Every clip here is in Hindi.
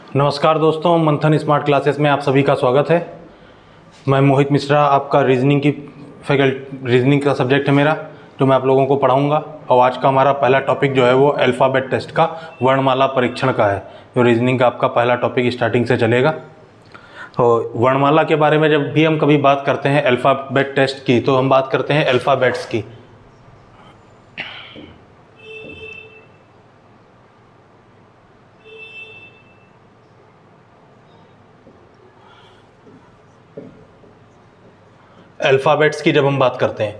नमस्कार दोस्तों, मंथन स्मार्ट क्लासेस में आप सभी का स्वागत है। मैं मोहित मिश्रा, आपका रीजनिंग का सब्जेक्ट है मेरा, जो मैं आप लोगों को पढ़ाऊंगा। और आज का हमारा पहला टॉपिक जो है वो अल्फ़ाबेट टेस्ट का वर्णमाला परीक्षण का है, जो रीजनिंग का आपका पहला टॉपिक स्टार्टिंग से चलेगा। तो वर्णमाला के बारे में जब भी हम कभी बात करते हैं अल्फ़ाबेट टेस्ट की, तो हम बात करते हैं अल्फ़ाबेट्स की। अल्फ़ाबेट्स की जब हम बात करते हैं,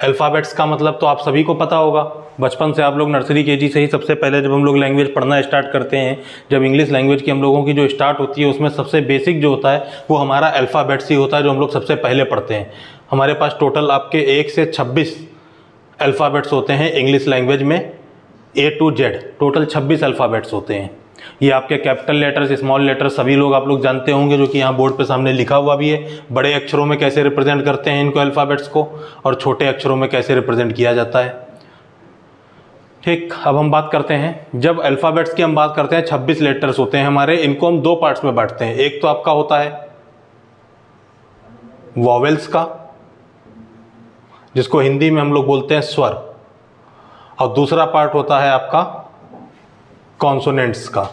अल्फ़ाबेट्स का मतलब तो आप सभी को पता होगा। बचपन से आप लोग नर्सरी केजी से ही सबसे पहले जब हम लोग लैंग्वेज पढ़ना स्टार्ट करते हैं, जब इंग्लिश लैंग्वेज की हम लोगों की जो स्टार्ट होती है, उसमें सबसे बेसिक जो होता है वो हमारा अल्फ़ाबेट्स ही होता है, जो हम लोग सबसे पहले पढ़ते हैं। हमारे पास टोटल आपके 1 से 26 अल्फ़ाबेट्स होते हैं इंग्लिश लैंग्वेज में, A to Z total 26 alphabets होते हैं। ये आपके कैपिटल लेटर्स, स्मॉल लेटर्स सभी लोग आप लोग जानते होंगे, जो कि यहाँ बोर्ड पे सामने लिखा हुआ भी है। बड़े अक्षरों में कैसे रिप्रेजेंट करते हैं इनको अल्फ़ाबेट्स को, और छोटे अक्षरों में कैसे रिप्रेजेंट किया जाता है। ठीक, अब हम बात करते हैं, जब अल्फ़ाबेट्स की हम बात करते हैं 26 लेटर्स होते हैं हमारे। इनको हम दो पार्ट्स में बांटते हैं। एक तो आपका होता है वॉवेल्स का, जिसको हिंदी में हम लोग बोलते हैं स्वर, और दूसरा पार्ट होता है आपका कॉन्सोनेंट्स का।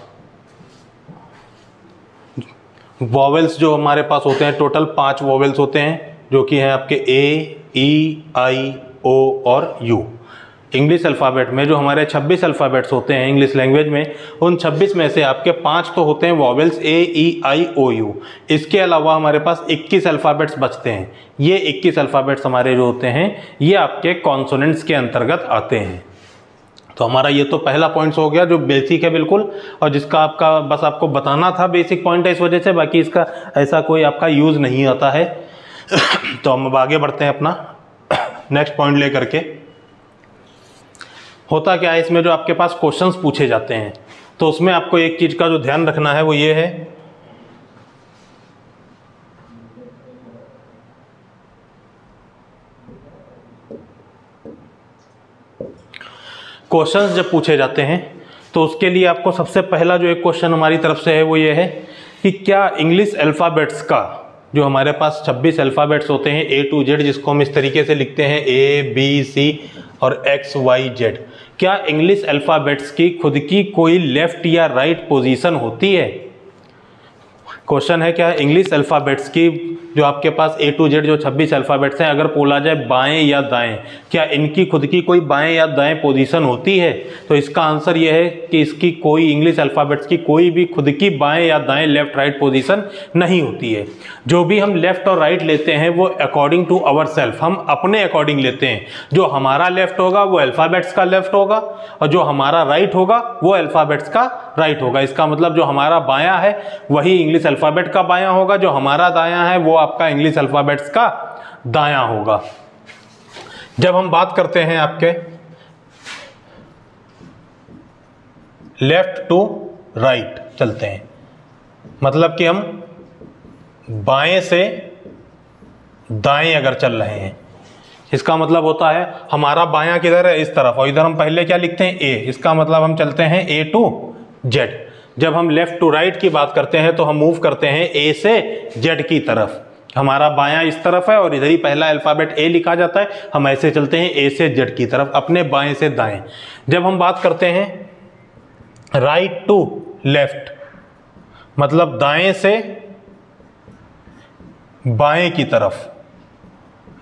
वॉवेल्स जो हमारे पास होते हैं, टोटल 5 वॉवेल्स होते हैं, जो कि हैं आपके A, E, I, O और U। इंग्लिश अल्फ़ाबेट में जो हमारे 26 अल्फ़ाबेट्स होते हैं इंग्लिश लैंग्वेज में, उन 26 में से आपके 5 तो होते हैं vowels A, E, I, O, U। इसके अलावा हमारे पास 21 अल्फ़ाबेट्स बचते हैं। ये 21 अल्फ़ाबेट्स हमारे जो होते हैं, ये आपके कॉन्सोनेंट्स के अंतर्गत आते हैं। तो हमारा ये तो पहला पॉइंट्स हो गया, जो बेसिक है बिल्कुल, और जिसका आपका बस आपको बताना था, बेसिक पॉइंट है इस वजह से, बाकी इसका ऐसा कोई आपका यूज़ नहीं आता है। तो हम अब आगे बढ़ते हैं अपना नेक्स्ट पॉइंट लेकर के। होता क्या है इसमें, जो आपके पास क्वेश्चंस पूछे जाते हैं, तो उसमें आपको एक चीज़ का जो ध्यान रखना है वो ये है, क्वेश्चंस जब पूछे जाते हैं तो उसके लिए आपको सबसे पहला जो एक क्वेश्चन हमारी तरफ से है वो ये है कि क्या इंग्लिश अल्फ़ाबेट्स का, जो हमारे पास 26 अल्फ़ाबेट्स होते हैं A to Z, जिसको हम इस तरीके से लिखते हैं A, B, C और X, Y, Z, क्या इंग्लिश अल्फ़ाबेट्स की खुद की कोई लेफ्ट या राइट पोजीशन होती है? क्वेश्चन है, क्या इंग्लिश अल्फ़ाबेट्स की जो आपके पास A to Z जो 26 अल्फ़ाबेट्स हैं, अगर बोला जाए बाएं या दाएं, क्या इनकी खुद की कोई बाएं या दाएं पोजीशन होती है? तो इसका आंसर यह है कि इसकी कोई, इंग्लिश अल्फ़ाबेट्स की कोई भी खुद की बाएं या दाएं लेफ्ट राइट पोजीशन नहीं होती है। जो भी हम लेफ्ट और राइट लेते हैं वो अकॉर्डिंग टू आवर सेल्फ, हम अपने अकॉर्डिंग लेते हैं। जो हमारा लेफ्ट होगा वो अल्फ़ाबेट्स का लेफ्ट होगा, और जो हमारा राइट होगा वो अल्फ़ाबेट्स का राइट होगा। इसका मतलब जो हमारा बायां है वही इंग्लिश अल्फ़ाबेट का बायां होगा, जो हमारा दायां है वो आपका इंग्लिश अल्फ़ाबेट्स का दायां होगा। जब हम बात करते हैं आपके लेफ्ट टू राइट चलते हैं, मतलब कि हम बाएं से दाएं अगर चल रहे हैं, इसका मतलब होता है हमारा बायां किधर है, इस तरफ, और इधर हम पहले क्या लिखते हैं A, इसका मतलब हम चलते हैं A to Z। जब हम लेफ्ट टू राइट की बात करते हैं तो हम मूव करते हैं A से Z की तरफ। हमारा बायां इस तरफ है और इधर ही पहला अल्फ़ाबेट A लिखा जाता है, हम ऐसे चलते हैं A से Z की तरफ, अपने बाएं से दाएं। जब हम बात करते हैं राइट टू लेफ्ट, मतलब दाएं से बाएं की तरफ,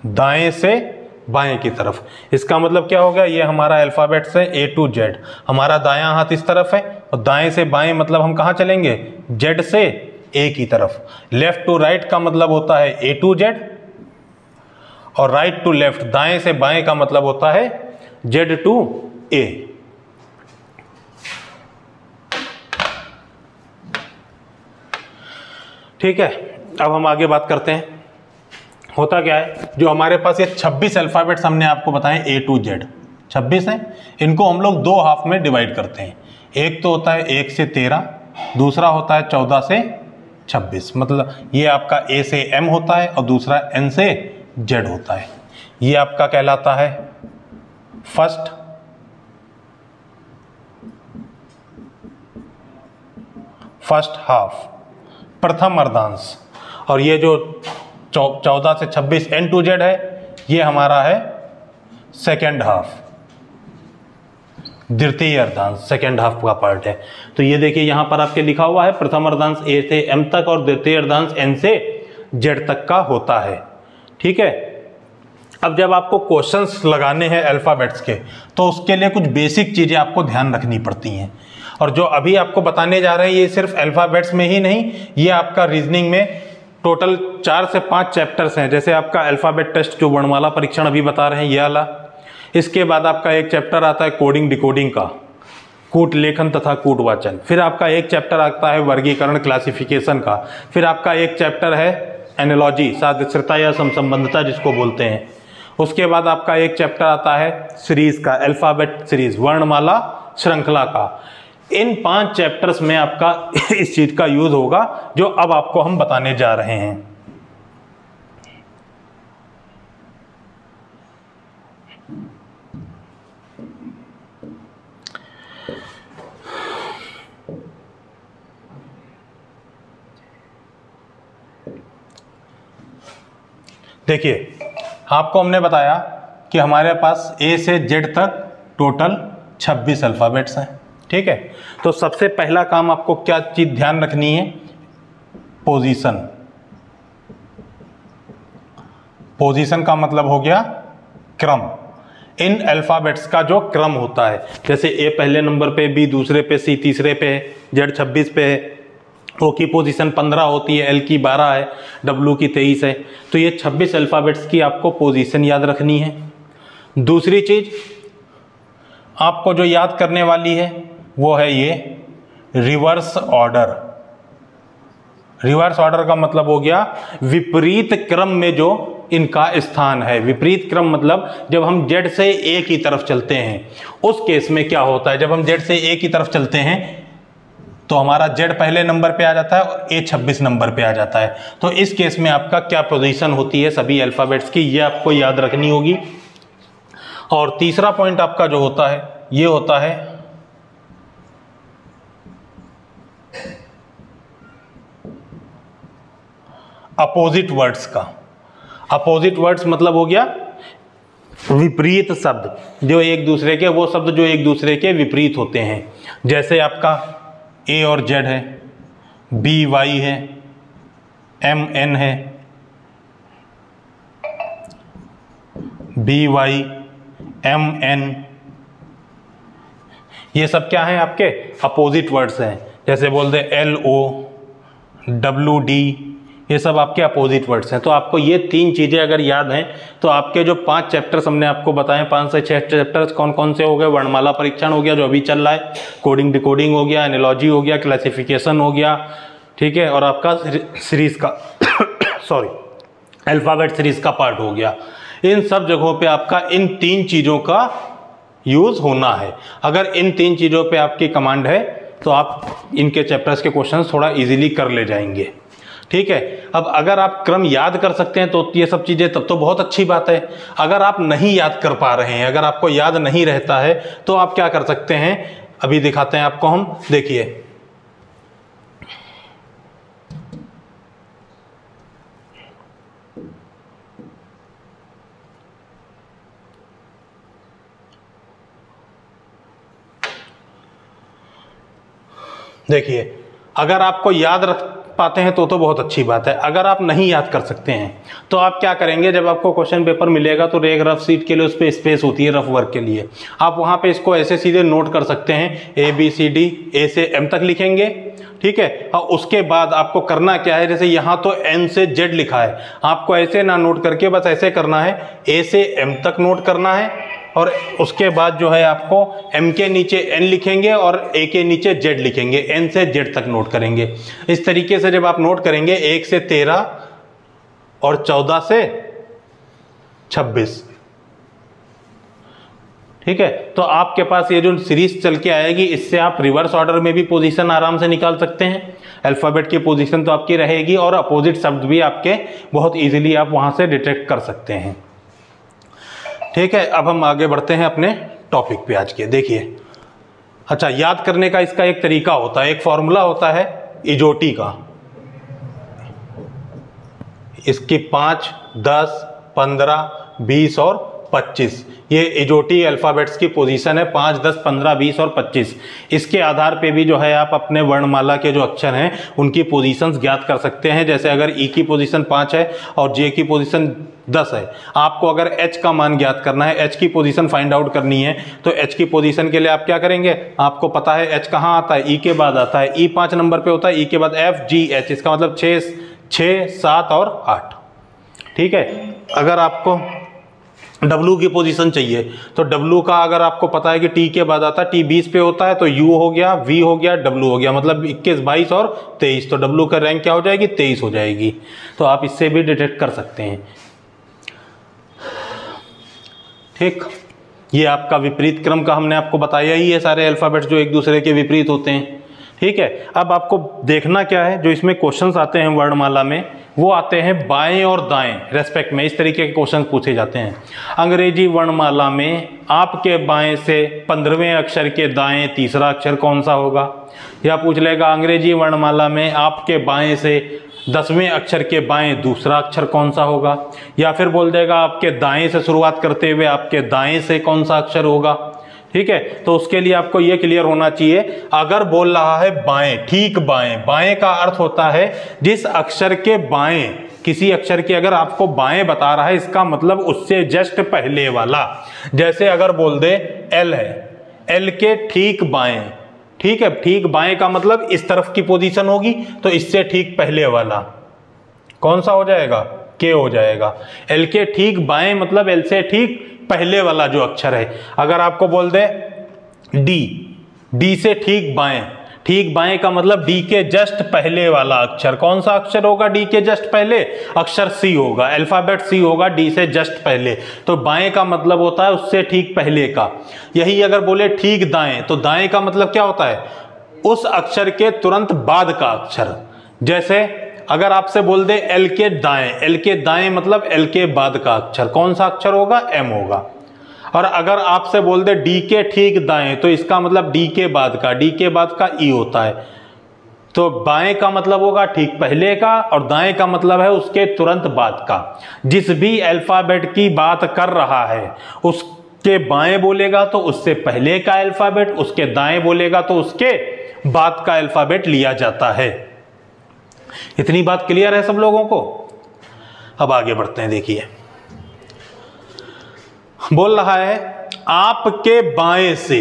दाएं से बाएं की तरफ, इसका मतलब क्या हो गया, ये हमारा अल्फ़ाबेट्स है A to Z। हमारा दायां हाथ इस तरफ है, और दाएं से बाएं मतलब हम कहां चलेंगे, Z से A की तरफ। लेफ्ट टू राइट का मतलब होता है A to Z, और राइट टू लेफ्ट, दाएं से बाएं का मतलब होता है Z to A। ठीक है, अब हम आगे बात करते हैं। होता क्या है, जो हमारे पास ये 26 अल्फ़ाबेट्स हमने आपको बताए A to Z 26 हैं, इनको हम लोग 2 हाफ में डिवाइड करते हैं। एक तो होता है 1 से 13, दूसरा होता है 14 से 26। मतलब ये आपका A से M होता है और दूसरा N से Z होता है। ये आपका कहलाता है फर्स्ट, फर्स्ट हाफ, प्रथम अर्धांश, और ये जो 14 से 26 N to Z है ये हमारा है सेकेंड हाफ, द्वितीय अर्धांश, सेकेंड हाफ का पार्ट है। तो ये देखिए यहाँ पर आपके लिखा हुआ है प्रथम अर्धांश A से M तक और द्वितीय अर्धांश N से Z तक का होता है। ठीक है, अब जब आपको क्वेश्चंस लगाने हैं अल्फ़ाबेट्स के तो उसके लिए कुछ बेसिक चीज़ें आपको ध्यान रखनी पड़ती हैं, और जो अभी आपको बताने जा रहे हैं ये सिर्फ अल्फ़ाबेट्स में ही नहीं, ये आपका रीजनिंग में टोटल 4 से 5 चैप्टर्स हैं। जैसे आपका अल्फ़ाबेट टेस्ट जो वर्णमाला परीक्षण अभी बता रहे हैं ये वाला, इसके बाद आपका एक चैप्टर आता है कोडिंग डिकोडिंग का, कूट लेखन तथा कूट वाचन, फिर आपका एक चैप्टर आता है वर्गीकरण क्लासिफिकेशन का, फिर आपका एक चैप्टर है एनालॉजी, सादृश्यता या समसंबंधता जिसको बोलते हैं, उसके बाद आपका एक चैप्टर आता है सीरीज का, अल्फ़ाबेट सीरीज, वर्णमाला श्रृंखला का। इन 5 चैप्टर्स में आपका इस चीज का यूज होगा जो अब आपको हम बताने जा रहे हैं। देखिए आपको हमने बताया कि हमारे पास A से Z तक टोटल 26 अल्फ़ाबेट्स हैं। ठीक है, तो सबसे पहला काम आपको क्या चीज ध्यान रखनी है, पोजीशन। पोजीशन का मतलब हो गया क्रम, इन अल्फ़ाबेट्स का जो क्रम होता है, जैसे A पहले नंबर पे, B दूसरे पे, C तीसरे पे, Z 26 पे है, O की पोजीशन 15 होती है, L की 12 है, W की 23 है। तो ये 26 अल्फ़ाबेट्स की आपको पोजीशन याद रखनी है। दूसरी चीज आपको जो याद करने वाली है वो है ये रिवर्स ऑर्डर। रिवर्स ऑर्डर का मतलब हो गया विपरीत क्रम में जो इनका स्थान है। विपरीत क्रम मतलब जब हम Z से A की तरफ चलते हैं, उस केस में क्या होता है, जब हम Z से A की तरफ चलते हैं तो हमारा Z पहले नंबर पे आ जाता है और A 26 नंबर पे आ जाता है। तो इस केस में आपका क्या पोजीशन होती है सभी अल्फ़ाबेट्स की, ये आपको याद रखनी होगी। और तीसरा पॉइंट आपका जो होता है ये होता है अपोजिट वर्ड्स का। अपोजिट वर्ड्स मतलब हो गया विपरीत शब्द जो एक दूसरे के, वो शब्द जो एक दूसरे के विपरीत होते हैं। जैसे आपका A और Z है, B Y है, M N है, B Y M N, ये सब क्या हैं आपके अपोजिट वर्ड्स हैं। जैसे बोल दे L O W D, ये सब आपके अपोजिट वर्ड्स हैं। तो आपको ये 3 चीज़ें अगर याद हैं तो आपके जो 5 चैप्टर्स हमने आपको बताए, 5 से 6 चैप्टर्स कौन कौन से हो गए, वर्णमाला परीक्षण हो गया जो अभी चल रहा है, कोडिंग डिकोडिंग हो गया, एनालॉजी हो गया, क्लासिफिकेशन हो गया, ठीक है, और आपका सीरीज का सॉरी अल्फ़ाबेट सीरीज का पार्ट हो गया। इन सब जगहों पे आपका इन 3 चीज़ों का यूज़ होना है। अगर इन 3 चीज़ों पे आपकी कमांड है तो आप इनके चैप्टर्स के क्वेश्चंस थोड़ा इजीली कर ले जाएंगे। ठीक है, अब अगर आप क्रम याद कर सकते हैं तो ये सब चीज़ें तब तो बहुत अच्छी बात है। अगर आप नहीं याद कर पा रहे हैं, अगर आपको याद नहीं रहता है तो आप क्या कर सकते हैं, अभी दिखाते हैं आपको हम। देखिए देखिए अगर आपको याद रख पाते हैं तो बहुत अच्छी बात है। अगर आप नहीं याद कर सकते हैं तो आप क्या करेंगे, जब आपको क्वेश्चन पेपर मिलेगा तो एक रफ शीट के लिए उस पर स्पेस होती है रफ वर्क के लिए, आप वहाँ पे इसको ऐसे सीधे नोट कर सकते हैं, ABCD A से M तक लिखेंगे। ठीक है, और उसके बाद आपको करना क्या है, जैसे यहाँ तो N से Z लिखा है, आपको ऐसे ना नोट करके बस ऐसे करना है, A से M तक नोट करना है, और उसके बाद जो है आपको M के नीचे N लिखेंगे और A के नीचे Z लिखेंगे, N से Z तक नोट करेंगे। इस तरीके से जब आप नोट करेंगे 1 से 13 और 14 से 26, ठीक है, तो आपके पास ये जो सीरीज चल के आएगी इससे आप रिवर्स ऑर्डर में भी पोजीशन आराम से निकाल सकते हैं। अल्फ़ाबेट की पोजीशन तो आपकी रहेगी और अपोजिट शब्द भी आपके बहुत इजीली आप वहां से डिटेक्ट कर सकते हैं। ठीक है, अब हम आगे बढ़ते हैं अपने टॉपिक पे आज के। देखिए अच्छा, याद करने का इसका एक तरीका होता है, एक फॉर्मूला होता है इजोटी का, इसकी 5, 10, 15, 20 और 25, ये इजोटी अल्फ़ाबेट्स की पोजीशन है 5, 10, 15, 20 और 25। इसके आधार पे भी जो है आप अपने वर्णमाला के जो अक्षर हैं उनकी पोजीशंस ज्ञात कर सकते हैं। जैसे अगर ई की पोजीशन 5 है और जे की पोजीशन 10 है, आपको अगर एच का मान ज्ञात करना है, एच की पोजीशन फाइंड आउट करनी है, तो एच की पोजीशन के लिए आप क्या करेंगे, आपको पता है एच कहाँ आता है, ई के बाद आता है, ई 5 नंबर पे होता है, ई के बाद एफ जी एच, इसका मतलब 6, 7 और 8। ठीक है, अगर आपको W की पोजीशन चाहिए तो W का अगर आपको पता है कि T के बाद आता है, T 20 पे होता है, तो U हो गया, V हो गया, W हो गया, मतलब 21, 22 और 23, तो W का रैंक क्या हो जाएगी, 23 हो जाएगी। तो आप इससे भी डिटेक्ट कर सकते हैं। ठीक, ये आपका विपरीत क्रम का हमने आपको बताया ही है, सारे अल्फ़ाबेट्स जो एक दूसरे के विपरीत होते हैं। ठीक है, अब आपको देखना क्या है, जो इसमें क्वेश्चंस आते हैं वर्णमाला में वो आते हैं बाएं और दाएं रेस्पेक्ट में, इस तरीके के क्वेश्चन पूछे जाते हैं। अंग्रेजी वर्णमाला में आपके बाएं से 15वें अक्षर के दाएं तीसरा अक्षर कौन सा होगा, या पूछ लेगा अंग्रेजी वर्णमाला में आपके बाएं से 10वें अक्षर के बाएं दूसरा अक्षर कौन सा होगा, या फिर बोल देगा आपके दाएं से शुरुआत करते हुए आपके दाएं से कौन सा अक्षर होगा। ठीक है, तो उसके लिए आपको ये क्लियर होना चाहिए, अगर बोल रहा है बाएं, ठीक बाएं, बाएं का अर्थ होता है जिस अक्षर के बाएं, किसी अक्षर के अगर आपको बाएं बता रहा है, इसका मतलब उससे जस्ट पहले वाला। जैसे अगर बोल दे एल है, एल के ठीक बाएं, ठीक है, ठीक बाएं का मतलब इस तरफ की पोजीशन होगी, तो इससे ठीक पहले वाला कौन सा हो जाएगा, के हो जाएगा। एल के ठीक बाएं मतलब एल से ठीक पहले वाला जो अक्षर है। अगर आपको बोल दे डी, डी से ठीक बाएं, ठीक बाएं का मतलब डी के जस्ट पहले वाला अक्षर कौन सा अक्षर होगा, डी के जस्ट पहले अक्षर सी होगा, अल्फाबेट सी होगा डी से जस्ट पहले, तो बाएं का मतलब होता है उससे ठीक पहले का। यही अगर बोले ठीक दाएं, तो दाएं का मतलब क्या होता है, उस अक्षर के तुरंत बाद का अक्षर। जैसे अगर आपसे बोल दे एल के दाएं, एल के दाएं मतलब एल के बाद का अक्षर कौन सा अक्षर होगा, एम होगा। और अगर आपसे बोल दे डी के ठीक दाएं, तो इसका मतलब डी के बाद का, डी के बाद का ई होता है, तो बाएं का मतलब होगा ठीक पहले का, और दाएं का मतलब है उसके तुरंत बाद का। जिस भी अल्फाबेट की बात कर रहा है उसके बाएं बोलेगा तो उससे पहले का अल्फाबेट, उसके दाएं बोलेगा तो उसके बाद का अल्फाबेट लिया जाता है। इतनी बात क्लियर है सब लोगों को। अब आगे बढ़ते हैं। देखिए बोल रहा है आपके बाएं से,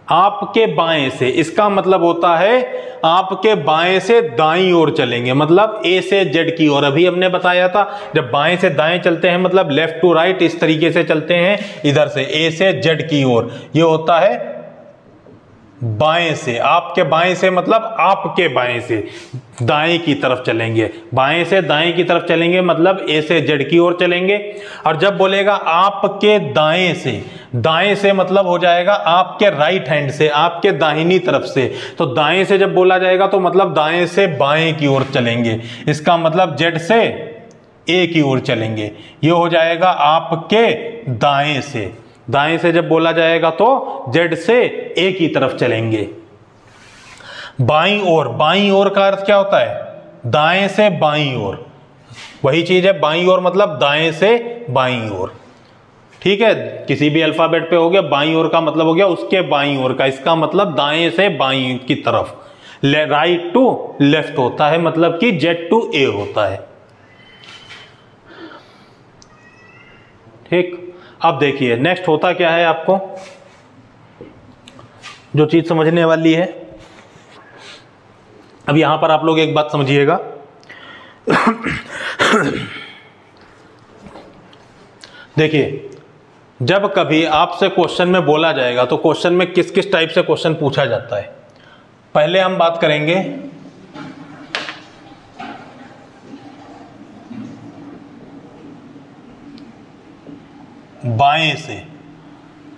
आपके बाएं से, इसका मतलब होता है आपके बाएं से दाईं ओर चलेंगे, मतलब ए से जेड की ओर। अभी हमने बताया था जब बाएं से दाएं चलते हैं मतलब लेफ्ट टू राइट, इस तरीके से चलते हैं, इधर से ए से जेड की ओर, ये होता है बाएं से। आपके बाएं से मतलब आपके बाएं से दाएं की तरफ चलेंगे, बाएं से दाएं की तरफ चलेंगे मतलब ए से जेड की ओर चलेंगे। और जब बोलेगा आपके दाएं से, दाएं से मतलब हो जाएगा आपके राइट हैंड से, आपके दाहिनी तरफ से। तो दाएं से जब बोला जाएगा तो मतलब दाएं से बाएं की ओर चलेंगे, इसका मतलब जेड से ए की ओर चलेंगे, ये हो जाएगा आपके दाएं से। दाएं से जब बोला जाएगा तो जेड से ए की तरफ चलेंगे। बाईं ओर, बाईं ओर का अर्थ क्या होता है, दाएं से बाईं ओर, वही चीज है, बाईं ओर मतलब दाएं से बाईं ओर। ठीक है, किसी भी अल्फाबेट पे हो गया, बाईं ओर का मतलब हो गया उसके बाईं ओर का, इसका मतलब दाएं से बाईं की तरफ। राइट टू लेफ्ट होता है, मतलब कि जेड टू ए होता है। ठीक, अब देखिए नेक्स्ट होता क्या है, आपको जो चीज समझने वाली है। अब यहां पर आप लोग एक बात समझिएगा, देखिए जब कभी आपसे क्वेश्चन में बोला जाएगा तो क्वेश्चन में किस किस टाइप से क्वेश्चन पूछा जाता है। पहले हम बात करेंगे बाएं से।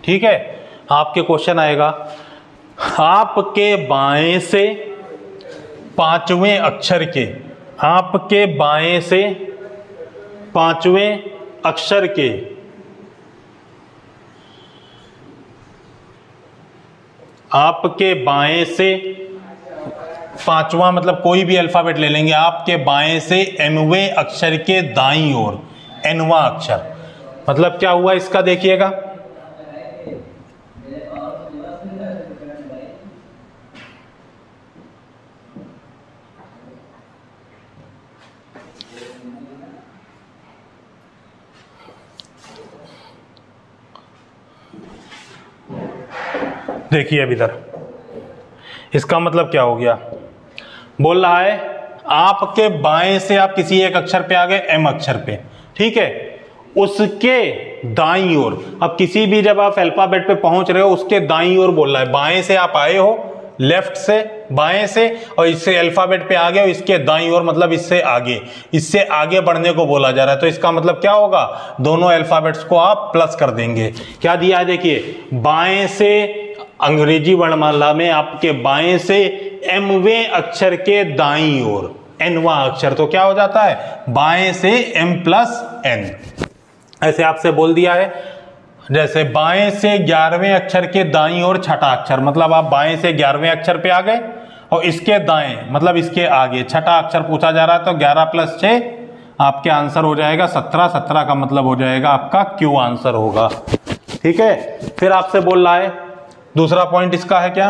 ठीक है, आपके क्वेश्चन आएगा आपके बाएं से पांचवें अक्षर के, आपके बाएं से पांचवें अक्षर के आपके बाएं से पांचवा मतलब कोई भी अल्फाबेट ले लेंगे, आपके बाएं से एमवें अक्षर के दाईं ओर एनवा अक्षर, मतलब क्या हुआ इसका देखिएगा, देखिए अब इधर इसका मतलब क्या हो गया, बोल रहा है आपके बाएं से आप किसी एक अक्षर पे आ गए, एम अक्षर पे, ठीक है, उसके दाईं ओर, अब किसी भी जब आप अल्फाबेट पे पहुंच रहे हो उसके दाईं ओर बोल रहा है, बाएं से आप आए हो, लेफ्ट से बाएं से, और इससे अल्फाबेट पे आ गए, इसके दाईं ओर मतलब इससे आगे बढ़ने को बोला जा रहा है। तो इसका मतलब क्या होगा, दोनों अल्फाबेट्स को आप प्लस कर देंगे। क्या दिया है देखिए, बाएं से अंग्रेजी वर्णमाला में आपके बाएं से एमवें अक्षर के दाईं ओर एनवा अक्षर, तो क्या हो जाता है, बाएं से एम प्लस एन। ऐसे आपसे बोल दिया है, जैसे बाएं से 11वें अक्षर के दाईं ओर छठा अक्षर, मतलब आप बाएं से 11वें अक्षर पे आ गए और इसके दाएं मतलब इसके आगे छठा अक्षर पूछा जा रहा है, तो 11 + 6 आपके आंसर हो जाएगा 17, 17 का मतलब हो जाएगा आपका क्यू आंसर होगा। ठीक है, फिर आपसे बोल रहा है दूसरा पॉइंट इसका है क्या,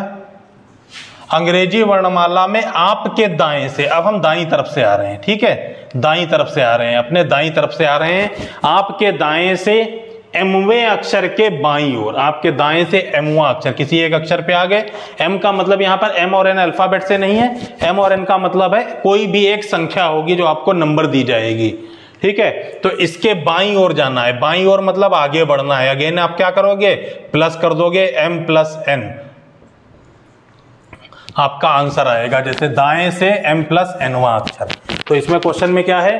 अंग्रेजी वर्णमाला में आपके दाएं से, अब हम दाईं तरफ से आ रहे हैं, ठीक है, दाईं तरफ से आ रहे हैं, अपने दाईं तरफ से आ रहे हैं, आपके दाएं से एमवें अक्षर के बाईं ओर, आपके दाएं से एमवा अक्षर, किसी एक अक्षर पे आ गए, एम का मतलब यहां पर एम और एन अल्फाबेट से नहीं है, एम और एन का मतलब है कोई भी एक संख्या होगी जो आपको नंबर दी जाएगी, ठीक है, तो इसके बाईं ओर जाना है, बाईं ओर मतलब आगे बढ़ना है, अगेन आप क्या करोगे, प्लस कर दोगे, m + n आपका आंसर आएगा, जैसे दाएं से m + nवा अक्षर। तो इसमें क्वेश्चन में क्या है,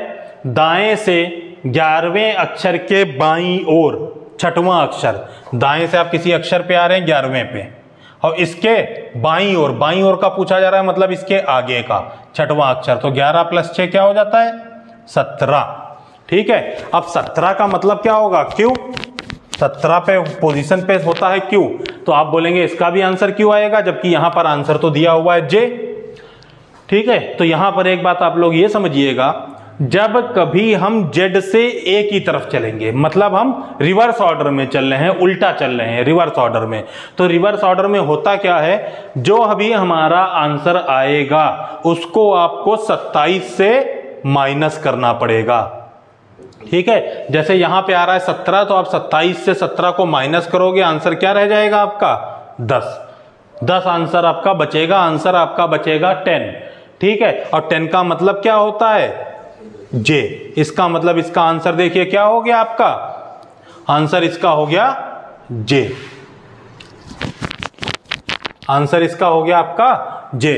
दाएं से 11वें अक्षर के बाईं ओर छठवां अक्षर, दाएं से आप किसी अक्षर पे आ रहे हैं 11वें पे, और इसके बाईं ओर का पूछा जा रहा है, मतलब इसके आगे का छठवां अक्षर, तो 11 + 6 क्या हो जाता है 17, ठीक है। अब 17 का मतलब क्या होगा, क्यू, 17 पे पोजीशन पे होता है क्यू, तो आप बोलेंगे इसका भी आंसर क्यू आएगा, जबकि यहां पर आंसर तो दिया हुआ है जे, ठीक है। तो यहां पर एक बात आप लोग ये समझिएगा, जब कभी हम जेड से ए की तरफ चलेंगे, मतलब हम रिवर्स ऑर्डर में चल रहे हैं, उल्टा चल रहे हैं रिवर्स ऑर्डर में, तो रिवर्स ऑर्डर में होता क्या है, जो अभी हमारा आंसर आएगा उसको आपको 27 से माइनस करना पड़ेगा, ठीक है। जैसे यहां पे आ रहा है 17, तो आप 27 से 17 को माइनस करोगे, आंसर क्या रह जाएगा आपका 10 आंसर आपका बचेगा, आंसर आपका बचेगा 10, ठीक है। और 10 का मतलब क्या होता है, जे, इसका मतलब इसका आंसर देखिए क्या हो गया, आपका आंसर इसका हो गया जे, आंसर इसका हो गया आपका जे।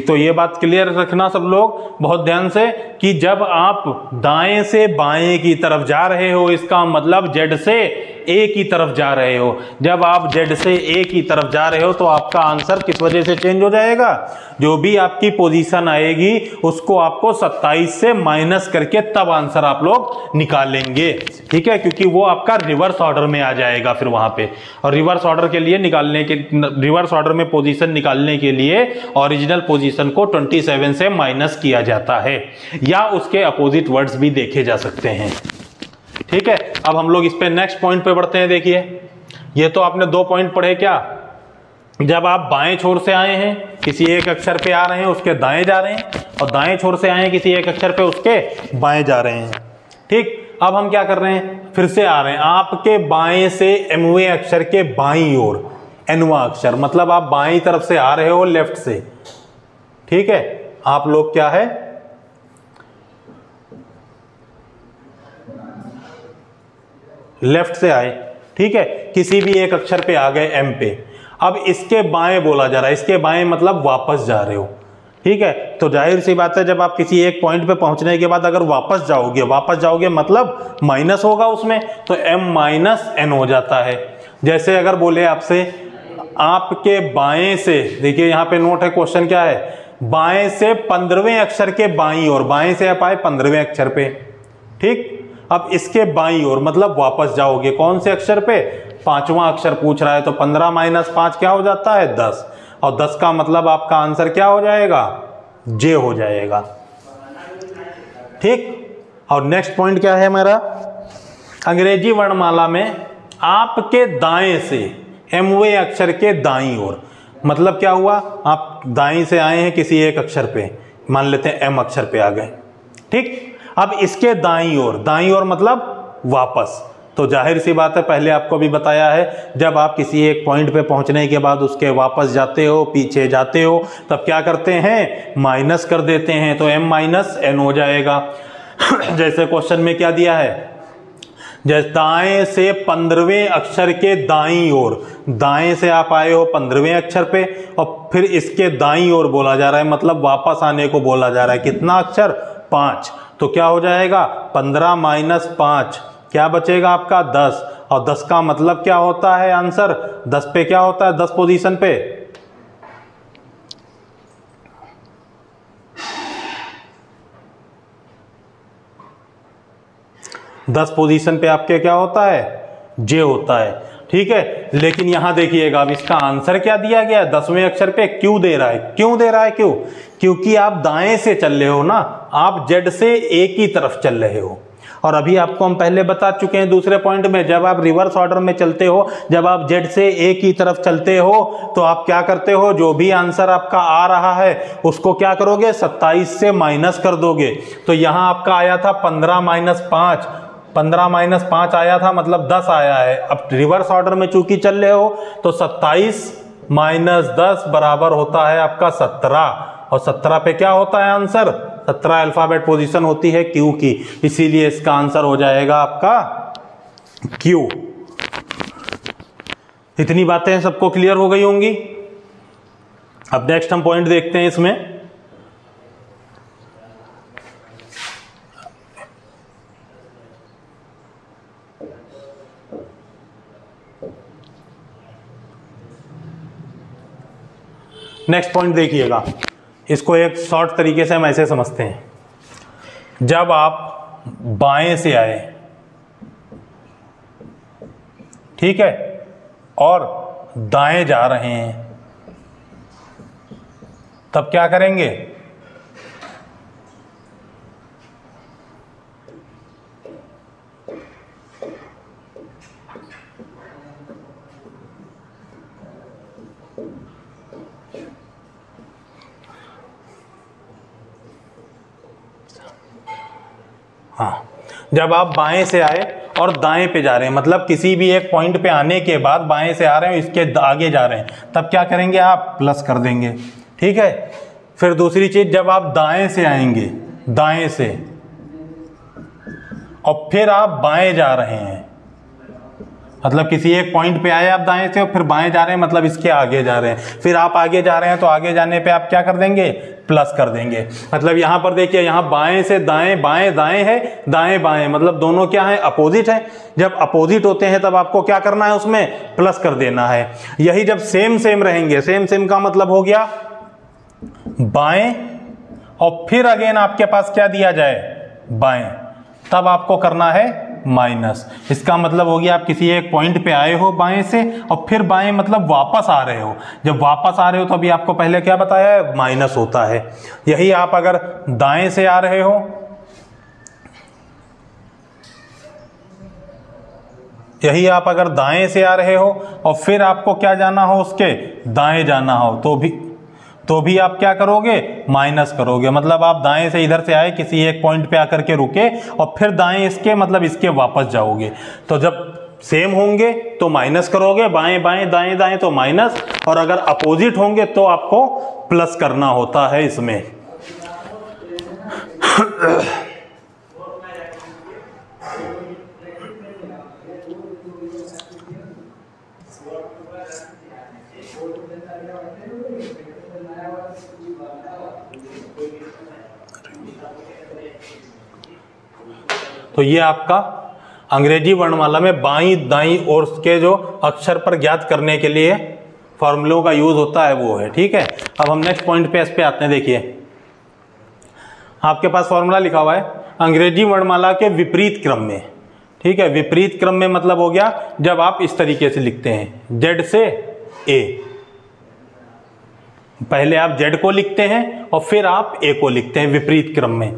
तो ये बात क्लियर रखना सब लोग बहुत ध्यान से, कि जब आप दाएं से बाएं की तरफ जा रहे हो, इसका मतलब जेड से ए की तरफ जा रहे हो, जब आप जेड से ए की तरफ जा रहे हो तो आपका आंसर किस वजह से चेंज हो जाएगा, जो भी आपकी पोजीशन आएगी उसको आपको 27 से माइनस करके तब आंसर आप लोग निकालेंगे, ठीक है, क्योंकि वो आपका रिवर्स ऑर्डर में आ जाएगा फिर वहां पे। और रिवर्स ऑर्डर के लिए रिवर्स ऑर्डर में पोजीशन निकालने के लिए ओरिजिनल पोजीशन को 27 से माइनस किया जाता है, या उसके अपोजिट वर्ड्स भी देखे जा सकते हैं, ठीक है। अब हम लोग इस पे नेक्स्ट पॉइंट पे बढ़ते हैं। देखिए, ये तो आपने 2 पॉइंट पढ़े, क्या, जब आप बाएं छोर से आए हैं किसी एक अक्षर पे आ रहे हैं उसके दाएं जा रहे हैं, और दाएं छोर से आए हैं किसी एक अक्षर पे उसके बाएं जा रहे हैं, ठीक। अब हम क्या कर रहे हैं, फिर से आ रहे हैं आपके बाएं से एमवें अक्षर के बाईं ओर एनवा अक्षर, मतलब आप बाईं तरफ से आ रहे हो लेफ्ट से, ठीक है। आप लोग क्या है, लेफ्ट से आए, ठीक है, किसी भी एक अक्षर पे आ गए एम पे, अब इसके बाएं बोला जा रहा है, इसके बाएं मतलब वापस जा रहे हो, ठीक है। तो जाहिर सी बात है, जब आप किसी एक पॉइंट पे पहुंचने के बाद अगर वापस जाओगे मतलब माइनस होगा उसमें, तो m - n हो जाता है। जैसे अगर बोले आपसे आपके बाएं से, देखिए यहां पे नोट है, क्वेश्चन क्या है, बाएं से 15वें अक्षर के बाईं ओर, बाएं से आप आए 15वें अक्षर पे, ठीक। अब इसके बाईं ओर मतलब वापस जाओगे, कौन से अक्षर पे, 5वां अक्षर पूछ रहा है, तो 15 - 5 क्या हो जाता है 10, और 10 का मतलब आपका आंसर क्या हो जाएगा, जे हो जाएगा। ठीक, और नेक्स्ट पॉइंट क्या है हमारा, अंग्रेजी वर्णमाला में आपके दाएं से एमवे अक्षर के दाईं ओर, मतलब क्या हुआ, आप दाईं से आए हैं किसी एक अक्षर पे, मान लेते हैं एम अक्षर पे आ गए। ठीक, अब इसके दाईं ओर मतलब वापस, तो जाहिर सी बात है, पहले आपको भी बताया है, जब आप किसी एक पॉइंट पे पहुंचने के बाद उसके वापस जाते हो, पीछे जाते हो, तब क्या करते हैं, माइनस कर देते हैं, तो m माइनस n हो जाएगा। जैसे क्वेश्चन में क्या दिया है, जैसे दाएं से 15वें अक्षर के दाईं ओर, दाएं से आप आए हो 15वें अक्षर पे और फिर इसके दाईं ओर बोला जा रहा है, मतलब वापस आने को बोला जा रहा है, कितना अक्षर, 5, तो क्या हो जाएगा 15 माइनस 5, क्या बचेगा आपका 10, और 10 का मतलब क्या होता है आंसर, 10 पे क्या होता है, 10 पोजीशन पे, 10 पोजीशन पे आपके क्या होता है, जे होता है। ठीक है, लेकिन यहां देखिएगा, अब इसका आंसर क्या दिया गया है, 10वें अक्षर पे क्यों दे रहा है, क्यों दे रहा है, क्यों, क्योंकि आप दाएं से चल रहे हो ना, आप जेड से ए की तरफ चल रहे हो। और अभी आपको हम पहले बता चुके हैं दूसरे पॉइंट में, जब आप रिवर्स ऑर्डर में चलते हो, जब आप जेड से ए की तरफ चलते हो, तो आप क्या करते हो, जो भी आंसर आपका आ रहा है उसको क्या करोगे, 27 से माइनस कर दोगे। तो यहां आपका आया था 15 माइनस 5, 15 माइनस 5 आया था, मतलब 10 आया है। अब रिवर्स ऑर्डर में चूंकि चल रहे हो, तो 27 माइनस 10 बराबर होता है आपका 17, और 17 पे क्या होता है आंसर, 17 अल्फाबेट पोजीशन होती है क्यू की, इसीलिए इसका आंसर हो जाएगा आपका क्यू। इतनी बातें सबको क्लियर हो गई होंगी। अब नेक्स्ट हम पॉइंट देखते हैं इसमें, नेक्स्ट पॉइंट देखिएगा, इसको एक शॉर्ट तरीके से हम ऐसे समझते हैं, जब आप बाएं से आए, ठीक है, और दाएं जा रहे हैं, तब क्या करेंगे, हाँ, जब आप बाएं से आए और दाएं पे जा रहे हैं, मतलब किसी भी एक पॉइंट पे आने के बाद बाएं से आ रहे हैं, इसके आगे जा रहे हैं, तब क्या करेंगे, आप प्लस कर देंगे। ठीक है, फिर दूसरी चीज, जब आप दाएं से आएंगे, दाएं से, और फिर आप बाएं जा रहे हैं, मतलब किसी एक पॉइंट पे आए आप दाएं से और फिर बाएं जा रहे हैं, मतलब इसके आगे जा रहे हैं, फिर आप आगे जा रहे हैं, तो आगे जाने पे आप क्या कर देंगे, प्लस कर देंगे। मतलब यहां पर देखिए, यहां बाएं से दाएं, बाएं दाएं है, दाएं बाएं, मतलब दोनों क्या है, अपोजिट है। जब अपोजिट होते हैं तब आपको क्या करना है, उसमें प्लस कर देना है। यही जब सेम सेम रहेंगे, सेम सेम का मतलब हो गया बाएं, और फिर अगेन आपके पास क्या दिया जाए, बाएं, तब आपको करना है माइनस। इसका मतलब हो गया, आप किसी एक पॉइंट पे आए हो बाएं से, और फिर बाएं मतलब वापस आ रहे हो। जब वापस आ रहे हो तो अभी आपको पहले क्या बताया है, माइनस होता है। यही आप अगर दाएं से आ रहे हो, यही आप अगर दाएं से आ रहे हो और फिर आपको क्या जाना हो, उसके दाएं जाना हो, तो भी आप क्या करोगे, माइनस करोगे। मतलब आप दाएं से इधर से आए, किसी एक पॉइंट पे आकर के रुके, और फिर दाएं इसके, मतलब इसके वापस जाओगे। तो जब सेम होंगे तो माइनस करोगे, बाएं बाएं दाएं दाएं तो माइनस, और अगर अपोजिट होंगे तो आपको प्लस करना होता है इसमें। तो ये आपका अंग्रेजी वर्णमाला में बाईं दाईं ओर के जो अक्षर पर ज्ञात करने के लिए फॉर्मूलों का यूज होता है वो है। ठीक है, अब हम नेक्स्ट पॉइंट पे इस पे आते हैं। देखिए, आपके पास फॉर्मूला लिखा हुआ है अंग्रेजी वर्णमाला के विपरीत क्रम में। ठीक है, विपरीत क्रम में मतलब हो गया जब आप इस तरीके से लिखते हैं, जेड से ए, पहले आप Z को लिखते हैं और फिर आप A को लिखते हैं विपरीत क्रम में।